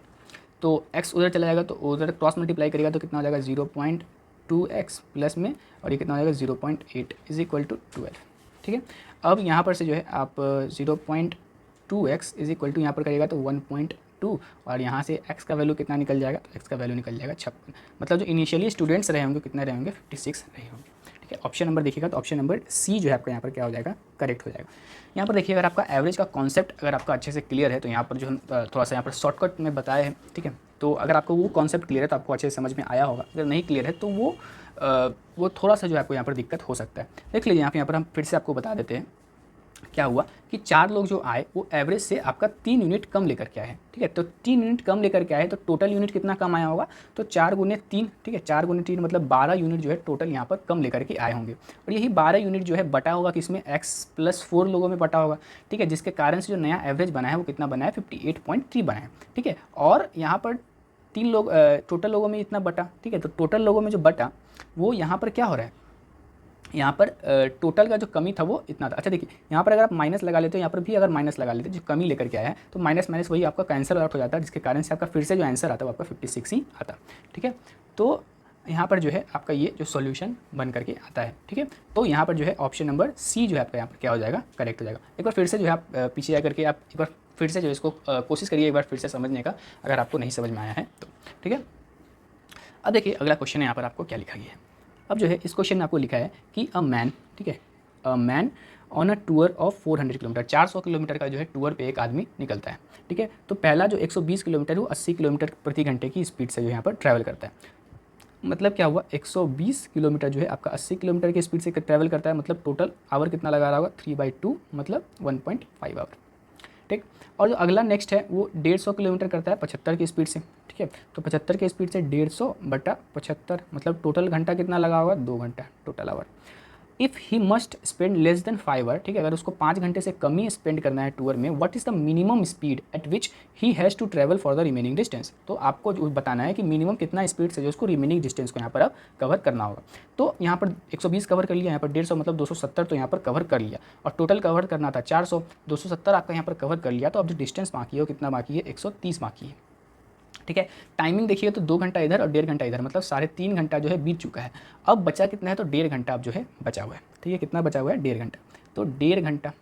तो x उधर चला जाएगा, तो उधर क्रॉस मल्टीप्लाई करेगा तो कितना हो जाएगा 0.2x प्लस में, और ये कितना हो जाएगा 0.8 इज इक्वल टू 12, ठीक है। अब यहाँ पर से जो है आप 0.2x इज इक्वल टू यहाँ पर करिएगा तो 1.2, और यहाँ से x का वैल्यू कितना निकल जाएगा, तो x का वैल्यू निकल जाएगा 56। मतलब जो इनिशियली स्टूडेंट्स रहे होंगे कितने रहे होंगे, 56 रहे होंगे, ठीक है। ऑप्शन नंबर देखिएगा तो ऑप्शन नंबर सी जो है आपका यहाँ पर क्या हो जाएगा, करेक्ट हो जाएगा। यहाँ पर देखिए अगर आपका एवरेज का कॉन्सेप्ट अगर आपका अच्छे से क्लियर है, तो यहाँ पर जो हम थोड़ा सा यहाँ पर शॉर्टकट में बताए हैं, ठीक है। तो अगर आपको वो कॉन्सेप्ट क्लियर है तो आपको अच्छे से समझ में आया होगा, अगर नहीं क्लियर है तो वो थोड़ा सा जो है आपको यहाँ पर दिक्कत हो सकता है। देख लीजिए यहाँ पर हम फिर से आपको बता देते हैं क्या हुआ कि 4 लोग जो आए वो एवरेज से आपका 3 यूनिट कम लेकर के आए, ठीक है। तो 3 यूनिट कम लेकर के आए तो टोटल यूनिट कितना कम आया होगा, तो 4 गुने 3, ठीक है, 4 गुने 3 मतलब 12 यूनिट जो है टोटल यहाँ पर कम लेकर के आए होंगे। और यही 12 यूनिट जो है बटा होगा किसमें, x+4 लोगों में बटा होगा, ठीक है, जिसके कारण से जो नया एवरेज बना है वो कितना बना है, 58.3 बना है, ठीक है। और यहाँ पर 3 लोग टोटल लोगों में इतना बटा, ठीक है। तो टोटल लोगों में जो बटा वो यहाँ पर क्या हो रहा है, यहाँ पर टोटल का जो कमी था वो इतना था। अच्छा देखिए यहाँ पर अगर आप माइनस लगा लेते हो, यहाँ पर भी अगर माइनस लगा लेते हो, जो कमी लेकर के आया है तो माइनस माइनस वही आपका कैंसिल आउट हो जाता है, जिसके कारण से आपका फिर से जो आंसर आता है वो आपका 56 ही आता, ठीक है। तो यहाँ पर जो है आपका ये जो सॉल्यूशन बन करके आता है, ठीक है। तो यहाँ पर जो है ऑप्शन नंबर सी जो है आपका यहाँ पर क्या हो जाएगा, करेक्ट हो जाएगा। एक बार फिर से जो है आप पीछे जा करके आप एक बार फिर से जो है इसको कोशिश करिए एक बार फिर से समझने का, अगर आपको नहीं समझ में आया है तो, ठीक है। अब देखिए अगला क्वेश्चन है यहाँ पर आपको क्या लिखा गया है। अब जो है इस क्वेश्चन में आपको लिखा है कि अ मैन, ठीक है, a man on a tour of 400 kilometre, 400 kilometre का जो है टूर पे एक आदमी निकलता है, ठीक है। तो पहला जो 120 किलोमीटर वो 80 किलोमीटर प्रति घंटे की स्पीड से जो यहाँ पर ट्रैवल करता है। मतलब क्या हुआ, 120 किलोमीटर जो है आपका 80 किलोमीटर की स्पीड से ट्रैवल करता है, मतलब टोटल आवर कितना लगा रहा होगा 3/2 मतलब 1.5 आवर, ठीक। और जो अगला नेक्स्ट है वो 150 किलोमीटर करता है 75 की स्पीड से, ठीक है। तो 75 की स्पीड से 150/75 मतलब टोटल घंटा कितना लगा होगा, 2 घंटा total hour. If he must spend less than 5 hour, ठीक है, अगर उसको 5 घंटे से कम ही स्पेंड करना है टूर में, what is the minimum speed at which he has to travel for the remaining distance. तो आपको जो बताना है कि मिनिमम कितना स्पीड से जो उसको रिमेनिंग डिस्टेंस को यहाँ पर अब कवर करना होगा। तो यहाँ पर 120 कवर कर लिया, यहाँ पर 150 मतलब 270 तो यहाँ पर कवर कर लिया, और टोटल कवर करना था 400, 270 आपका यहाँ पर कवर कर लिया। तो अब जो डिस्टेंस बाकी है वो कितना बाकी है, 130 बाकी है, ठीक है। टाइमिंग देखिए तो 2 घंटा इधर और 1.5 घंटा इधर, मतलब 3.5 घंटा जो है बीत चुका है। अब बचा कितना है, तो 1.5 घंटा अब जो है बचा हुआ है, ठीक है। कितना बचा हुआ है, 1.5 घंटा, तो 1.5 घंटा,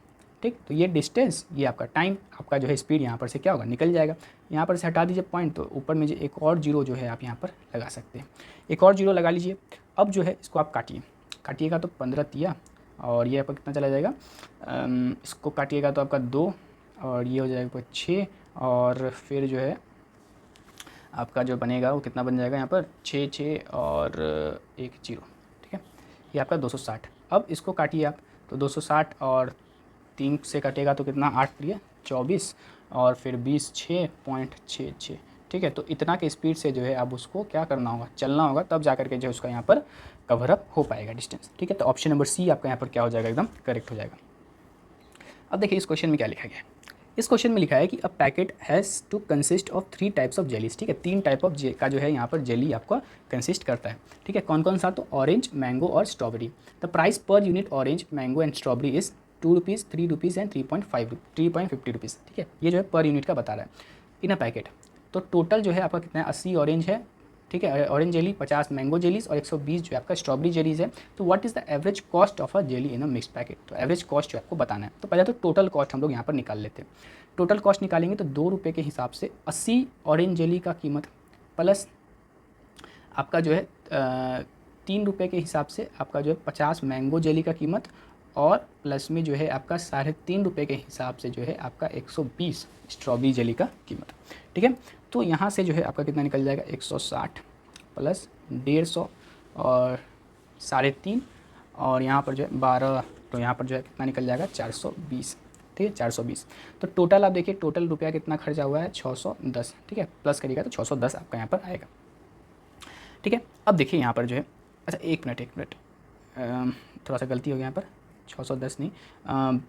ठीक। तो ये डिस्टेंस, ये आपका टाइम, आपका जो है स्पीड यहाँ पर से क्या होगा, निकल जाएगा। यहाँ पर से हटा दीजिए पॉइंट, तो ऊपर में जो एक और जीरो जो है आप यहाँ पर लगा सकते हैं, एक और जीरो लगा लीजिए। अब जो है इसको आप काटिएगा तो 15 तिया, और ये आपका कितना चला जाएगा, इसको काटिएगा तो आपका 2, और ये हो जाएगा 6, और फिर जो है आपका जो बनेगा वो कितना बन जाएगा यहाँ पर 6 और 1 0, ठीक है। ये आपका 260। अब इसको काटिए आप, तो 260 और 3 से कटेगा तो कितना, 8 लिए 24, और फिर 20 6.66, ठीक है। तो इतना के स्पीड से जो है अब उसको क्या करना होगा, चलना होगा, तब जा करके जो है उसका यहाँ पर कवर अप हो पाएगा डिस्टेंस, ठीक है। तो ऑप्शन नंबर सी आपका यहाँ पर क्या हो जाएगा, एकदम करेक्ट हो जाएगा। अब देखिए इस क्वेश्चन में क्या लिखा गया है। इस क्वेश्चन में लिखा है कि a packet has to consist of 3 types of jellies, ठीक है। 3 टाइप ऑफ का जो है यहाँ पर जेली आपका कंसिस्ट करता है, ठीक है। कौन कौन सा, तो ऑरेंज, मैंगो और strawberry. The price per unit orange, mango and strawberry is 2 rupees, 3 rupees and 3.50 rupees, ठीक है। ये जो है पर यूनिट का बता रहा है इन अ पैकेट। तो टोटल जो है आपका कितना है, 80 ऑरेंज है, ठीक है, ऑरेंज जेली, 50 मैंगो जेलीज और 120 जो है आपका स्ट्रॉबेरी जेलीज है। तो what is the average cost of a jelly in a mixed packet. तो एवरेज कॉस्ट जो आपको बताना है। तो पहले तो टोटल कॉस्ट हम लोग यहाँ पर निकाल लेते हैं। टोटल कॉस्ट निकालेंगे तो 2 रुपये के हिसाब से 80 ऑरेंज जेली का कीमत प्लस आपका जो है 3 रुपये के हिसाब से आपका जो है 50 मैंगो जेली का कीमत, और प्लस में जो है आपका 3.5 रुपये के हिसाब से जो है आपका 120 स्ट्रॉबेरी जेली का कीमत, ठीक है। तो यहाँ से जो है आपका कितना निकल जाएगा, 160 प्लस 150 और 3.5, और यहाँ पर जो है 12, तो यहाँ पर जो है कितना निकल जाएगा 420, ठीक है, 420। तो टोटल आप देखिए टोटल रुपया कितना खर्चा हुआ है, 610, ठीक है, प्लस करिएगा तो 610 आपका यहाँ पर आएगा, ठीक है। अब देखिए यहाँ पर जो है, अच्छा एक मिनट थोड़ा सा गलती हो गया यहाँ पर, 610 नहीं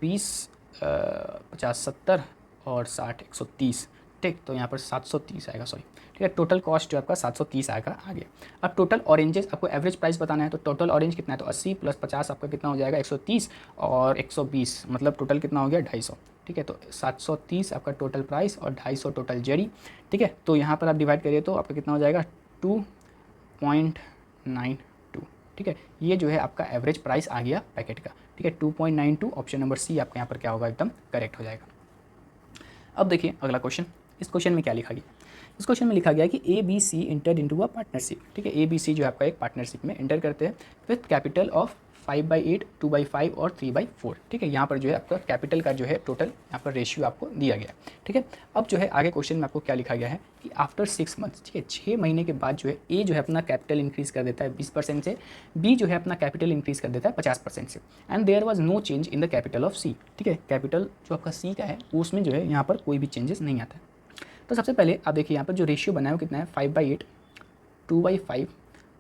20 50 70 और 60 130, ठीक। तो यहाँ पर 730 आएगा, सॉरी, ठीक है। टोटल कॉस्ट जो आपका 730 आएगा आगे। अब टोटल ऑरेंजेस आपको एवरेज प्राइस बताना है, तो टोटल ऑरेंज कितना है, तो 80 + 50 आपका कितना हो जाएगा 130 और 120, मतलब टोटल कितना हो गया 250, ठीक है। तो 730 आपका टोटल प्राइस और 250 टोटल जेरी, ठीक है। तो यहाँ पर आप डिवाइड करिए तो आपका कितना हो जाएगा 2.92, ठीक है। ये जो है आपका एवरेज प्राइस आ गया पैकेट का, ठीक है। 2.92, ऑप्शन नंबर सी आपका यहाँ पर क्या होगा, एकदम करेक्ट हो जाएगा। अब देखिए अगला क्वेश्चन, इस क्वेश्चन में क्या लिखा गया। इस क्वेश्चन में लिखा गया कि A B C enter into a partnership, ठीक है। ए बी सी जो है आपका एक पार्टनरशिप में इंटर करते हैं विथ कैपिटल ऑफ 5/8, 2/5 और 3/4, ठीक है। यहाँ पर जो है आपका कैपिटल का जो है टोटल यहाँ पर रेशियो आपको दिया गया है, ठीक है। अब जो है आगे क्वेश्चन में आपको क्या लिखा गया है कि आफ्टर 6 मंथ्स, ठीक है, 6 महीने के बाद जो है ए जो है अपना कैपिटल इंक्रीज़ कर देता है 20% से, बी जो है अपना कैपिटल इंक्रीज़ कर देता है 50% से, and there was no change in the capital of C, ठीक है। कैपिटल जो आपका सी का है उसमें जो है यहाँ पर कोई भी चेंजेस नहीं आता है। तो सबसे पहले आप देखिए यहाँ पर जो रेशियो बना है वो कितना है 5/8, 2/5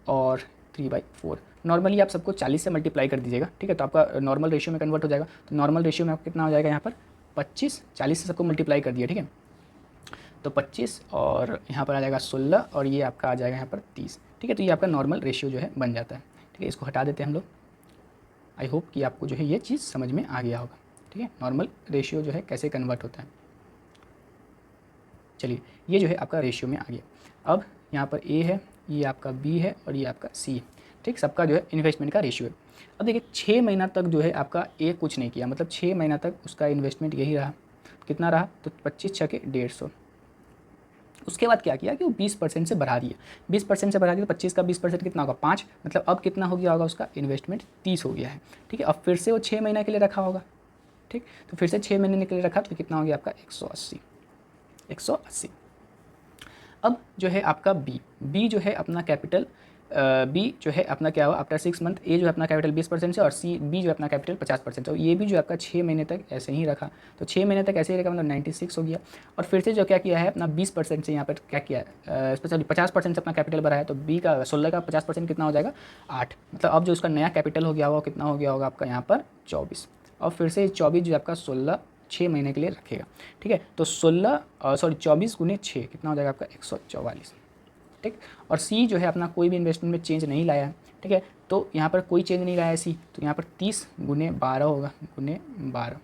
और 3/4। नॉर्मली आप सबको 40 से मल्टीप्लाई कर दीजिएगा, ठीक है। तो आपका नॉर्मल रेशियो में कन्वर्ट हो जाएगा। तो नॉर्मल रेशियो में आपको कितना हो जाएगा यहाँ पर 25, 40 से सबको मल्टीप्लाई कर दिया, ठीक है। तो 25 और यहाँ पर आ जाएगा 16 और ये आपका आ जाएगा यहाँ पर 30, ठीक है। तो ये आपका नॉर्मल रेशियो जो है बन जाता है, ठीक है। इसको हटा देते हैं हम लोग। आई होप कि आपको जो है ये चीज़ समझ में आ गया होगा, ठीक है। नॉर्मल रेशियो जो है कैसे कन्वर्ट होता है। चलिए ये जो है आपका रेशियो में आ गया। अब यहाँ पर ए है, ये आपका बी है और ये आपका सी है, ठीक। सबका जो है इन्वेस्टमेंट का रेशियो है। अब देखिए 6 महीना तक जो है आपका ए कुछ नहीं किया, मतलब 6 महीना तक उसका इन्वेस्टमेंट यही रहा। कितना रहा, तो 25 × 150। उसके बाद क्या किया कि वो 20% से बढ़ा दिया, 20% से बढ़ा दिया तो 25 का 20% कितना होगा 5, मतलब अब कितना हो गया होगा उसका इन्वेस्टमेंट 30 हो गया है, ठीक है। अब फिर से वो 6 महीने के लिए रखा होगा, ठीक। तो फिर से 6 महीने के लिए रखा तो कितना हो गया आपका 180। अब जो है आपका बी जो है अपना कैपिटल, बी जो है अपना क्या हुआ आफ्टर 6 मंथ, ए जो है अपना कैपिटल 20% से और बी जो है अपना कैपिटल 50% से। ये भी जो आपका 6 महीने तक ऐसे ही रखा, तो 6 महीने तक ऐसे ही रखा, मतलब 96 हो गया। और फिर से जो क्या किया है अपना 20% से यहाँ पर क्या किया है, स्पेशली 50% से अपना कैपिटल बढ़ाया, तो बी का 16 का 50% कितना हो जाएगा 8, मतलब अब जो उसका नया कैपिटल हो गया होगा कितना हो गया होगा आपका यहाँ पर 24। और फिर से 24 जो आपका 16 6 महीने के लिए रखेगा, ठीक है। तो 24 × 6 कितना हो जाएगा आपका 144, ठीक। और सी जो है अपना कोई भी इन्वेस्टमेंट में चेंज नहीं लाया है, ठीक है। तो यहाँ पर कोई चेंज नहीं लाया है सी, तो यहाँ पर 30 × 12 होगा, × 12,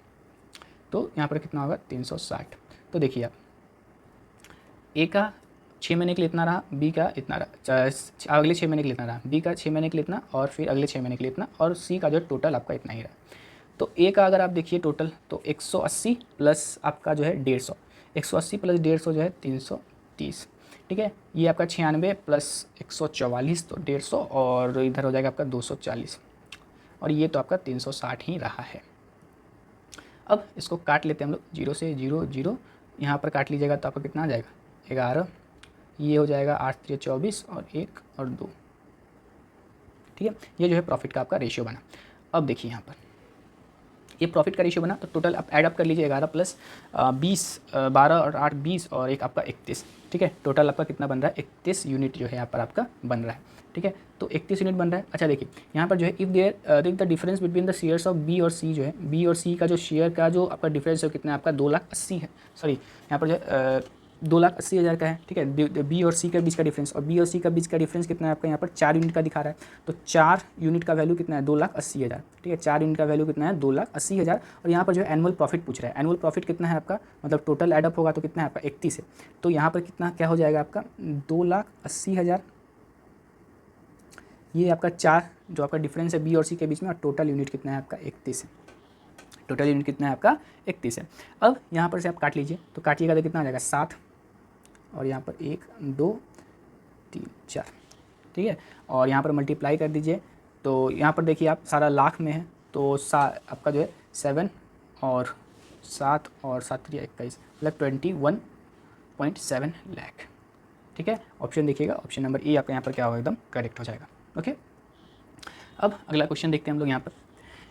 तो यहाँ पर कितना होगा 360। तो देखिए आप ए का 6 महीने के लिए इतना रहा, बी का इतना रहा, अगले 6 महीने के लिए इतना रहा, बी का 6 महीने के लिए इतना और फिर अगले 6 महीने के लिए इतना, और सी का जो टोटल आपका इतना ही रहा। तो ए का अगर आप देखिए टोटल तो 180 प्लस आपका जो है 150, 180 प्लस 150 जो है 330, ठीक है। ये आपका 96 प्लस 144 तो 150 और इधर हो जाएगा आपका 240, और ये तो आपका 360 ही रहा है। अब इसको काट लेते हैं हम लोग, 0 से 0 0, यहाँ पर काट लीजिएगा तो आपका कितना आ जाएगा 11, ये हो जाएगा 8 × 24 और 1 और 2, ठीक है। ये जो है प्रॉफिट का आपका रेशियो बना। अब देखिए यहाँ पर ये प्रॉफिट का रेशियो बना, तो टोटल आप ऐड अप कर लीजिए 11 प्लस 20, 12 और 8 20 और एक आपका 31, ठीक है। टोटल आपका कितना बन रहा है 31 यूनिट जो है यहाँ पर आपका बन रहा है, ठीक है। तो 31 यूनिट बन रहा है। अच्छा देखिए यहाँ पर जो है if there the difference between the shares of B और सी, जो है बी और सी का जो शेयर का जो आपका डिफरेंस है कितना है आपका 2,80,000 है, सॉरी यहाँ पर जो है 2,80,000 का है, ठीक है। बी और सी के बीच का डिफरेंस, और बी और सी का बीच का डिफरेंस कितना है आपका यहाँ पर 4 यूनिट का दिखा रहा है। तो 4 यूनिट का वैल्यू कितना है 2,80,000, ठीक है। 4 यूनिट का वैल्यू कितना है 2,80,000, और यहाँ पर जो है एनुअल प्रॉफिट पूछ रहा है। एनुअल प्रॉफिट कितना है आपका, मतलब टोटल एडअप होगा तो कितना है आपका 31 है। तो यहाँ पर कितना क्या हो जाएगा आपका 2,80,000, ये आपका 4 जो आपका डिफरेंस है बी और सी के बीच में, और टोटल यूनिट कितना है आपका 31 है। टोटल यूनिट कितना है आपका 31 है। अब यहाँ पर से आप काट लीजिए, तो काटिएगा तो कितना आ जाएगा 7, और यहाँ पर 1 2 3 4, ठीक है। और यहाँ पर मल्टीप्लाई कर दीजिए, तो यहाँ पर देखिए आप सारा लाख में है, तो आपका जो है 7 और 7 और 7 3 21, मतलब 21.7 लाख, ठीक है। ऑप्शन देखिएगा, ऑप्शन नंबर ए आपका यहाँ पर क्या होगा एकदम करेक्ट हो जाएगा, ओके। अब अगला क्वेश्चन देखते हैं हम लोग यहाँ पर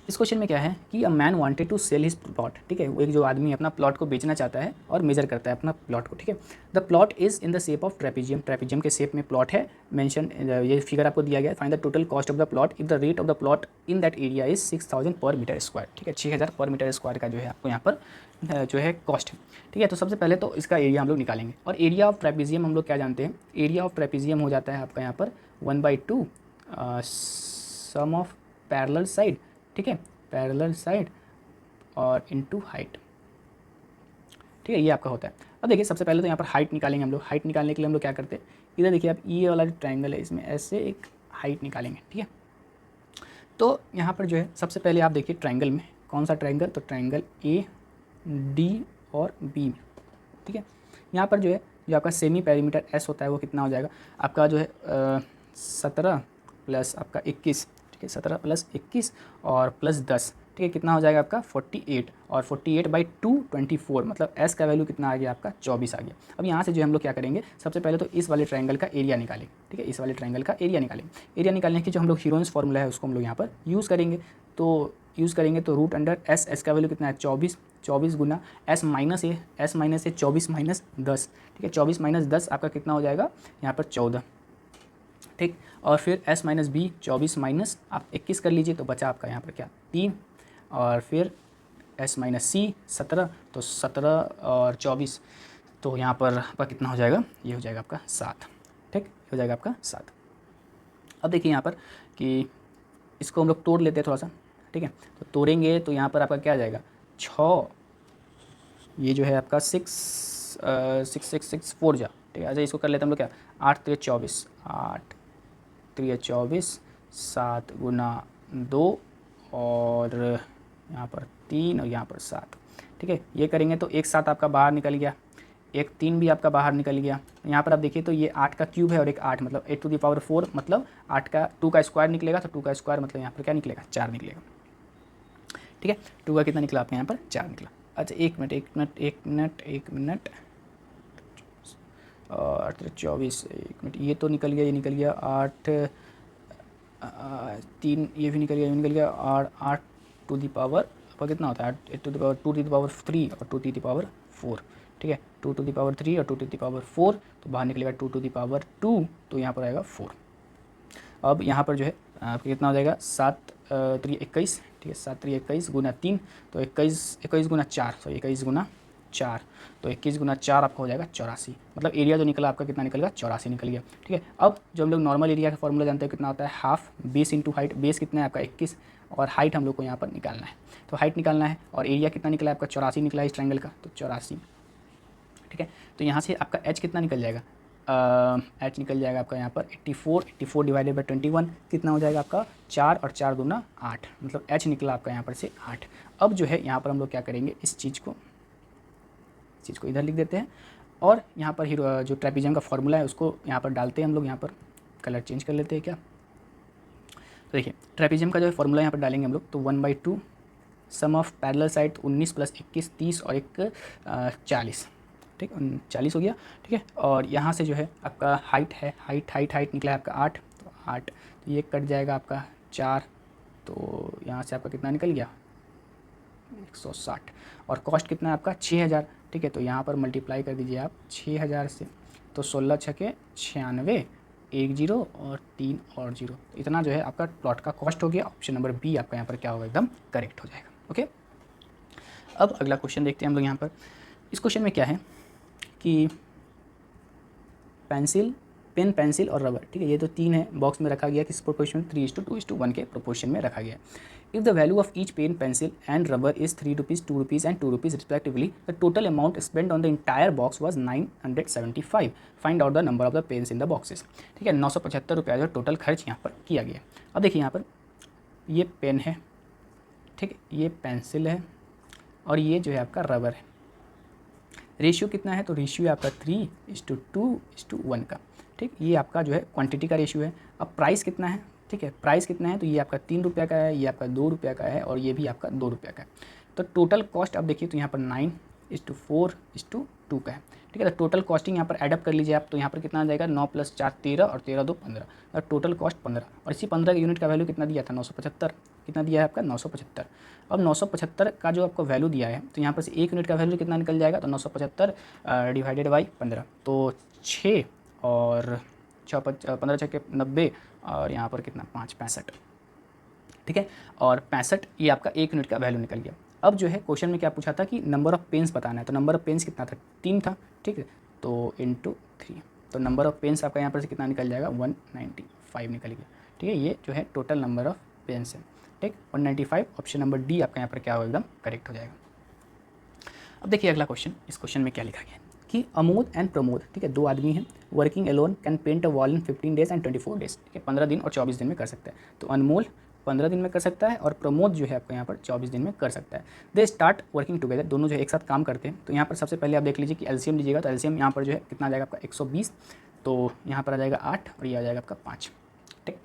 इस क्वेश्चन में क्या है कि a man wanted to sell his plot, ठीक है, वो एक जो आदमी अपना प्लॉट को बेचना चाहता है और मेजर करता है अपना प्लॉट को, ठीक है। The plot is in the shape of trapezium, trapezium के शेप में प्लॉट है, मेंशन ये फिगर आपको दिया गया है। Find the total cost of the plot if the rate of the plot in that area is 6000 पर मीटर स्क्वायर, ठीक है, 6000 पर मीटर स्क्वायर का जो है आपको यहाँ पर जो है कॉस्ट है, ठीक है। तो सबसे पहले तो इसका एरिया हम लोग निकालेंगे, और एरिया ऑफ ट्रेपीजियम हम लोग क्या जानते हैं, एरिया ऑफ ट्रेपीजियम हो जाता है आपका यहाँ पर 1/2 सम ऑफ पैरेलल साइड, ठीक है, पैरेलल साइड और इनटू हाइट, ठीक है, ये आपका होता है। अब देखिए सबसे पहले तो यहाँ पर हाइट निकालेंगे हम लोग। हाइट निकालने के लिए हम लोग क्या करते हैं, इधर देखिए आप ये वाला जो ट्रायंगल है इसमें ऐसे एक हाइट निकालेंगे, ठीक है। तो यहाँ पर जो है सबसे पहले आप देखिए ट्रायंगल में कौन सा ट्रायंगल, तो ट्रायंगल ए डी और बी में, ठीक है। यहाँ पर जो है जो आपका सेमी पेरीमीटर एस होता है वो कितना हो जाएगा आपका जो है 17 प्लस आपका 21, ठीक है, 17 प्लस 21 और प्लस 10, ठीक है, कितना हो जाएगा आपका 48, और 48/2 24, मतलब एस का वैल्यू कितना आ गया आपका 24 आ गया। अब यहाँ से जो हम लोग क्या करेंगे, सबसे पहले तो इस वाले ट्रायंगल का एरिया निकालेंगे, ठीक है, इस वाले ट्रायंगल का एरिया निकालेंगे। एरिया निकालने की जो हम लोग हीरोइंस फार्मूला है उसको हम लोग यहाँ पर यूज़ करेंगे, तो यूज़ करेंगे तो रूट अंडर एस, एस का वैल्यू कितना है 24, 24 गुना एस माइनस ए, एस माइनस ए 24 माइनस 10, ठीक है, 24 माइनस 10 आपका कितना हो जाएगा यहाँ पर 14, ठीक, और फिर s माइनस बी 24 माइनस आप 21 कर लीजिए तो बचा आपका यहाँ पर क्या 3, और फिर s माइनस सी 17, तो 17 और 24, तो यहाँ पर आपका कितना हो जाएगा, ये हो जाएगा आपका 7, ठीक, ये हो जाएगा आपका 7। अब देखिए यहाँ पर कि इसको हम लोग तोड़ लेते हैं थोड़ा सा, ठीक है, तो तोड़ेंगे तो यहाँ पर आपका क्या आ जाएगा 6, ये जो है आपका 6 जा, ठीक है। अच्छा इसको कर लेते हैं हम लोग क्या 8 3 24, 8 3 24, 7 गुना 2 और यहाँ पर 3 और यहाँ पर 7, ठीक है, ये करेंगे तो एक 7 आपका बाहर निकल गया, एक 3 भी आपका बाहर निकल गया। यहाँ पर आप देखिए तो ये 8 का क्यूब है और एक 8, मतलब 8⁴ मतलब 8 का 2 का स्क्वायर निकलेगा, तो 2 का स्क्वायर मतलब यहाँ पर क्या निकलेगा 4 निकलेगा, ठीक है। 2 का कितना निकला आपके यहाँ पर 4 निकला। अच्छा एक मिनट और 24, एक मिनट, ये तो निकल गया, ये निकल गया 8 3, ये भी निकल गया, ये निकल गया, और 8 टू दी पावर आपका कितना होता है 8 to the power 2 to the power 3 और 2 टू दी पावर 4, ठीक है, 2 टू दी पावर 3 और 2 टू दी पावर 4, तो बाहर निकलेगा 2 टू दी पावर 2, तो यहाँ पर आएगा 4। अब यहाँ पर जो है आपका कितना हो जाएगा 7 3 21, ठीक है, 7 3 21 गुना 3, तो 21 गुना 4, सॉरी 21 गुना 4, तो 21 गुना 4 आपका हो जाएगा 84, मतलब एरिया जो निकला आपका कितना निकल गया 84 निकल गया, ठीक है। अब जो हम लोग नॉर्मल एरिया का फॉर्मूला जानते हैं कितना होता है half base into height, base कितना है आपका 21 और हाइट हम लोग को यहाँ पर निकालना है, तो हाइट निकालना है और एरिया कितना निकला है आपका 84 निकला है इस ट्रायंगल का, तो 84, ठीक है। तो यहाँ से आपका एच कितना निकल जाएगा, एच निकल जाएगा आपका यहाँ पर 84 डिवाइडेड बाई 21 कितना हो जाएगा आपका 4 और 4 दूना 8, मतलब एच निकला आपका यहाँ पर से 8। अब जो है यहाँ पर हम लोग क्या करेंगे, इस चीज़ को इधर लिख देते हैं, और यहाँ पर जो ट्रेपीजियम का फॉर्मूला है उसको यहाँ पर डालते हैं हम लोग, यहाँ पर कलर चेंज कर लेते हैं क्या, तो देखिए ट्रेपीजियम का जो फॉर्मूला यहाँ पर डालेंगे हम लोग, तो 1/2 सम ऑफ पैरेलल साइड 19 प्लस 21 30 और एक 40, ठीक 40 हो गया, ठीक है। और यहाँ से जो है आपका हाइट है, हाइट निकला है आपका 8, तो 8, तो ये कट जाएगा आपका 4, तो यहाँ से आपका कितना निकल गया 160, और कॉस्ट कितना है आपका 6000, ठीक है, तो यहाँ पर मल्टीप्लाई कर दीजिए आप 6000 से, तो 16 छके 96, 1 0 और 3 और 0, इतना जो है आपका प्लॉट का कॉस्ट हो गया। ऑप्शन नंबर बी आपका यहाँ पर क्या होगा एकदम करेक्ट हो जाएगा, ओके। अब अगला क्वेश्चन देखते हैं हम लोग यहाँ पर। इस क्वेश्चन में क्या है कि पेन पेंसिल और रबर, ठीक है, ये तो 3 है, बॉक्स में रखा गया किस प्रोपोर्शन 3:2:1 के प्रोपोर्शन में रखा गया। If the value of each pen pencil and rubber is 3 rupees 2 rupees and 2 rupees respectively, the total amount spend on the entire box was 975, find out the number of the pens in the boxes, ठीक है। 975 रुपया जो टोटल खर्च यहाँ पर किया गया। अब देखिए यहाँ पर ये पेन है, ठीक है, ये पेंसिल है और ये जो है आपका रबर है। रेशियो कितना है, तो रेशियो है आपका 3:2:1 का, ठीक, ये आपका जो है क्वांटिटी का रेशियो है। अब प्राइस कितना है, ठीक है, प्राइस कितना है, तो ये आपका 3 रुपये का है, ये आपका 2 रुपये का है और ये भी आपका 2 रुपये का है। तो टोटल कॉस्ट आप देखिए तो यहाँ पर 9:4:2 का है, ठीक है। तो टोटल कॉस्टिंग यहाँ पर एडअप कर लीजिए आप, तो यहाँ पर कितना आ जाएगा 9 + 4 13 और 13 2 15, और टोटल कॉस्ट 15, और इसी 15 के यूनिट का वैल्यू कितना दिया था 975, कितना दिया है आपका 975। अब 975 का जो आपको वैल्यू दिया है तो यहाँ पर से 1 यूनिट का वैल्यू कितना निकल जाएगा, तो 975 डिवाइडेड बाई 15, तो 6 और 15 छः के 90 और यहाँ पर कितना 5 65, ठीक है। और 65 ये आपका 1 यूनिट का वैल्यू निकल गया। अब जो है क्वेश्चन में क्या पूछा था कि नंबर ऑफ़ पेन्स बताना है, तो नंबर ऑफ़ पेन्स कितना था, 3 था, ठीक है, तो इंटू 3, तो नंबर ऑफ़ पेन्स आपका यहाँ पर से कितना निकल जाएगा 195 निकल गया, ठीक है। ये जो है टोटल नंबर ऑफ़ पेन्स है, ठीक, 195। ऑप्शन नंबर डी आपका यहाँ पर क्या होगा, एकदम करेक्ट हो जाएगा। अब देखिए अगला क्वेश्चन, इस क्वेश्चन में क्या लिखा गया है कि अमोद एंड प्रमोद, ठीक है, 2 आदमी हैं, working alone can paint a wall in 15 days and 24 days, ठीक है, 15 दिन और 24 दिन में कर सकता है। तो अनमोल 15 दिन में कर सकता है और प्रमोद जो है आपको यहाँ पर 24 दिन में कर सकता है। दे स्टार्ट वर्किंग टुगेदर, दोनों जो है एक साथ काम करते हैं। तो यहाँ पर सबसे पहले आप देख लीजिए कि एलसीएम लीजिएगा, तो एलसीएम यहाँ पर जो है कितना आ जाएगा आपका 120, तो यहाँ पर आ जाएगा 8 और ये आ जाएगा आपका 5, ठीक।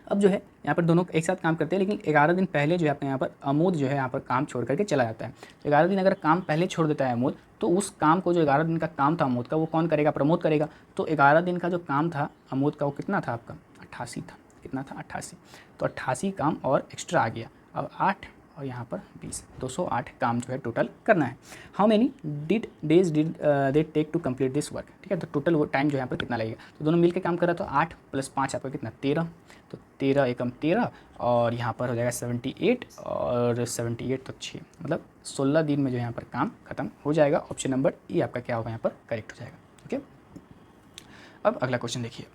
अब जो है यहाँ पर दोनों एक साथ काम करते हैं, लेकिन 11 दिन पहले जो है आपका यहाँ पर अमोद जो है यहाँ पर काम छोड़ करके चला जाता है। तो 11 दिन अगर काम पहले छोड़ देता है अमोद, तो उस काम को जो 11 दिन का काम था अमोद का, वो कौन करेगा, प्रमोद करेगा। तो 11 दिन का जो काम था अमोद का वो कितना था आपका 88 था, कितना था 88, तो 88 काम और एक्स्ट्रा आ गया। अब 8 और यहाँ पर 20, 208 काम जो है टोटल करना है। How many days did they take to complete this work, ठीक है, तो टोटल वो टाइम जो है यहाँ पर कितना लगेगा। तो दोनों मिलकर काम कर रहा, तो 8 + 5 आपका कितना 13, तो 13 एकम 13 और यहाँ पर हो जाएगा 78 और 78 तो 6, मतलब 16 दिन में जो यहाँ पर काम खत्म हो जाएगा। ऑप्शन नंबर ई आपका क्या होगा यहाँ पर करेक्ट हो जाएगा, ओके। अब अगला क्वेश्चन देखिए,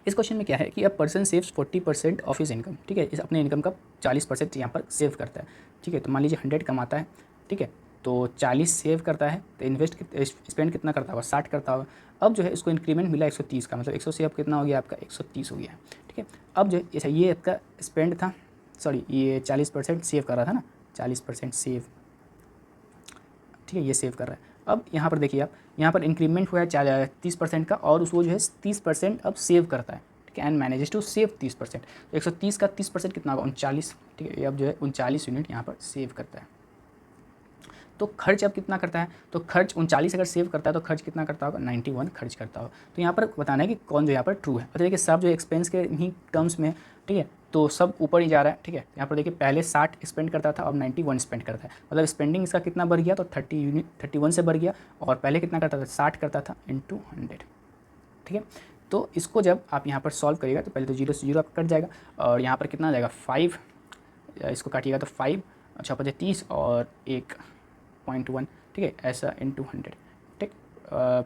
इस क्वेश्चन में क्या है कि a person saves 40% of his income, ठीक है, इस अपने इनकम का 40% यहाँ पर सेव करता है, ठीक है। तो मान लीजिए 100 कमाता है, ठीक है, तो 40 सेव करता है, तो स्पेंड कितना करता होगा 60 करता होगा। अब जो है इसको इंक्रीमेंट मिला 130 का, मतलब 100 से अब कितना हो गया आपका 130 हो गया, ठीक है। अब जो है ये आपका स्पेंड था, सॉरी ये 40% सेव कर रहा था ना, 40% सेव, ठीक है, ये सेव कर रहा है। अब यहाँ पर देखिए आप, यहाँ पर इंक्रीमेंट हुआ है 30% का और उसको जो है 30% अब सेव करता है, ठीक है, एंड मैनेजेस टू सेव 30%। तो 130 का 30% कितना होगा 39, ठीक है, ये अब जो है 39 यूनिट यहाँ पर सेव करता है। तो खर्च अब कितना करता है, तो खर्च 39 अगर सेव करता है तो खर्च कितना करता होगा 91 खर्च करता होगा। तो यहाँ पर बताना है कि कौन जो यहाँ पर ट्रू है। तो देखिए सब जो एक्सपेंस के ही टर्म्स में, ठीक है, तो सब ऊपर ही जा रहा है, ठीक है। यहाँ पर देखिए पहले 60 स्पेंड करता था, अब 91 स्पेंड करता है, मतलब स्पेंडिंग इसका कितना बढ़ गया, तो 31 से बढ़ गया। और पहले कितना करता था 60 करता था इंटू 100, ठीक है। तो इसको जब आप यहाँ पर सॉल्व करिएगा तो पहले तो 0 से 0 आपका कट जाएगा और यहाँ पर कितना आ जाएगा 5, इसको काटिएगा तो 5 अच्छा 30 और 1.1, ठीक है, ऐसा इंटू 100, ठीक,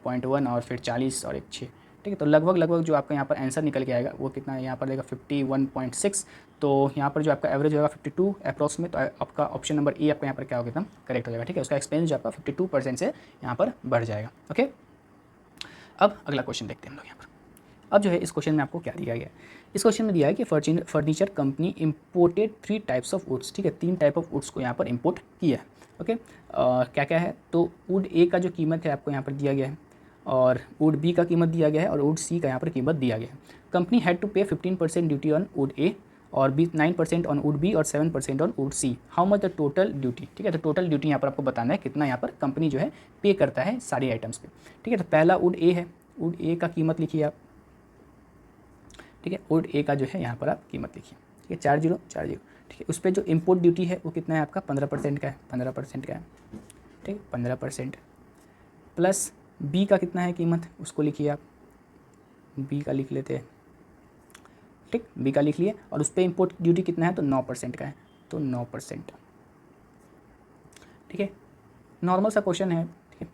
0.1 और फिर 40 और 6, ठीक है। तो लगभग जो आपका यहाँ पर आंसर निकल के आएगा वो कितना है, यहाँ पर देगा 51.6। तो यहाँ पर जो आपका एवरेज होगा 52 अप्रॉक्स में, तो आपका ऑप्शन नंबर ए आपका यहाँ पर क्या होगा एकदम करेक्ट हो जाएगा, ठीक है। उसका एक्सपेंस जो आपका 52% से यहाँ पर बढ़ जाएगा, ओके। अब अगला क्वेश्चन देखते हैं हम लोग यहाँ पर। अब जो है इस क्वेश्चन में आपको क्या दिया गया है, इस क्वेश्चन में दिया है कि furniture company imported 3 types of woods, ठीक है, 3 टाइप ऑफ वुड्स को यहाँ पर इम्पोर्ट किया है, ओके। क्या क्या है, तो वुड ए का जो कीमत है आपको यहाँ पर दिया गया है और वुड बी का कीमत दिया गया है और वुड सी का यहाँ पर कीमत दिया गया है। कंपनी हैड टू पे 15% ड्यूटी ऑन वुड ए और 9% ऑन वुड बी और 7% on would see. How much the total duty, ठीक है, तो टोटल ड्यूटी यहाँ पर आपको बताना है कितना यहाँ पर कंपनी जो है पे करता है सारे आइटम्स पे, ठीक है। तो पहला वुड ए है, वुड ए का कीमत लिखिए आप, ठीक है, वुड ए का जो है यहाँ पर आप कीमत लिखिए, ठीक है, 4040, ठीक है। उस पर जो इम्पोर्ट ड्यूटी है वो कितना है आपका 15% का है, 15% का है, ठीक है, 15% प्लस बी का कितना है कीमत उसको लिखिए आप, बी का लिख लेते हैं, ठीक, बी का लिख लिए और उस पर इम्पोर्ट ड्यूटी कितना है तो 9% का है, तो 9%, ठीक है। नॉर्मल सा क्वेश्चन है, ठीक है।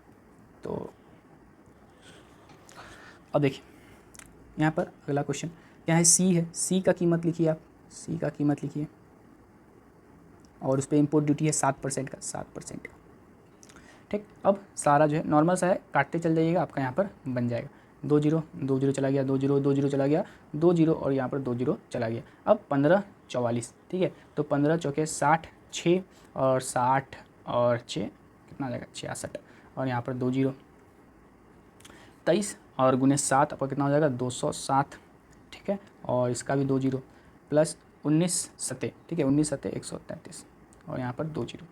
तो अब देखिए यहाँ पर अगला क्वेश्चन क्या है, सी है, सी का कीमत लिखिए आप, सी का कीमत लिखिए और उस पर इम्पोर्ट ड्यूटी है 7% का, 7%, ठीक। अब सारा जो है नॉर्मल सा है, काटते चल जाइएगा, आपका यहाँ पर बन जाएगा 2 0 2 0 चला गया, 2 0 2 0 चला गया, 2 0 और यहाँ पर 2 0 चला गया। अब 15 44, ठीक है, तो 15 चौके 60, 6 और 60 और 6 कितना आ जाएगा 66 और यहाँ पर 2 0, 23 और गुने 7 आपका कितना हो जाएगा 207, ठीक है, और इसका भी 2 0 प्लस 19 सत्ते, ठीक है, 19 सत्ते 133 और यहाँ पर 2 0,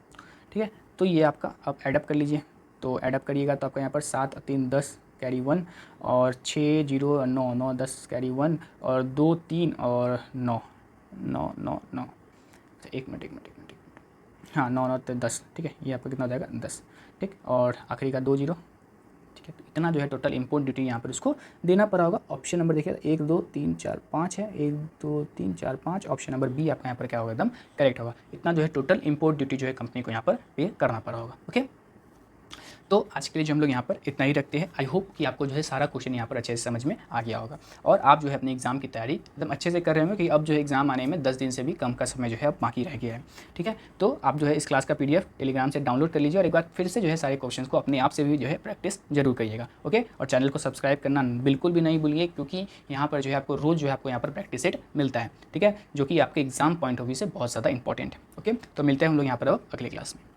ठीक है। तो ये आपका अब एडअप कर लीजिए, तो एडअप करिएगा तो आपका यहाँ पर 7 3 10 कैरी 1 और 6 0 9 9 10 कैरी 1 और 2 3 और 9, 9 9 9, अच्छा 1 मिनट 1 मिनट 1 मिनट 1 मिनट, हाँ 9 9 10, ठीक है, ये आपका कितना हो जाएगा 10, ठीक, और आखिरी का 2 0, ठीक है। तो इतना जो है टोटल इम्पोर्ट ड्यूटी यहाँ पर उसको देना पड़ा होगा। ऑप्शन नंबर देखिए 1 2 3 4 5 है, 1 2 3 4 5, ऑप्शन नंबर बी आपका यहाँ पर क्या होगा, एकदम करेक्ट होगा। इतना जो है टोटल इम्पोर्ट ड्यूटी जो है कंपनी को यहाँ पर पे करना पड़ा होगा। ओके, तो आज के लिए जो हम लोग यहाँ पर इतना ही रखते हैं। आई होप कि आपको जो है सारा क्वेश्चन यहाँ पर अच्छे से समझ में आ गया होगा और आप जो है अपने एग्जाम की तैयारी एकदम अच्छे से कर रहे होंगे कि अब जो है एग्जाम आने में 10 दिन से भी कम का समय जो है अब बाकी रह गया है। ठीक है, तो आप जो है इस क्लास का PDF टेलीग्राम से डाउनलोड कर लीजिए और एक बार फिर से जो है सारे क्वेश्चन को अपने आप से भी जो है प्रैक्टिस जरूर करिएगा। ओके, और चैनल को सब्सक्राइब करना बिल्कुल भी नहीं भूलिए, क्योंकि यहाँ पर जो है आपको रोज़ जो है आपको यहाँ पर प्रैक्टिस सेट मिलता है। ठीक है, जो कि आपके एग्जाम पॉइंट ऑफ व्यू से बहुत ज़्यादा इंपॉर्टेंट है। ओके, तो मिलते हैं हम लोग यहाँ पर अब अगले क्लास में।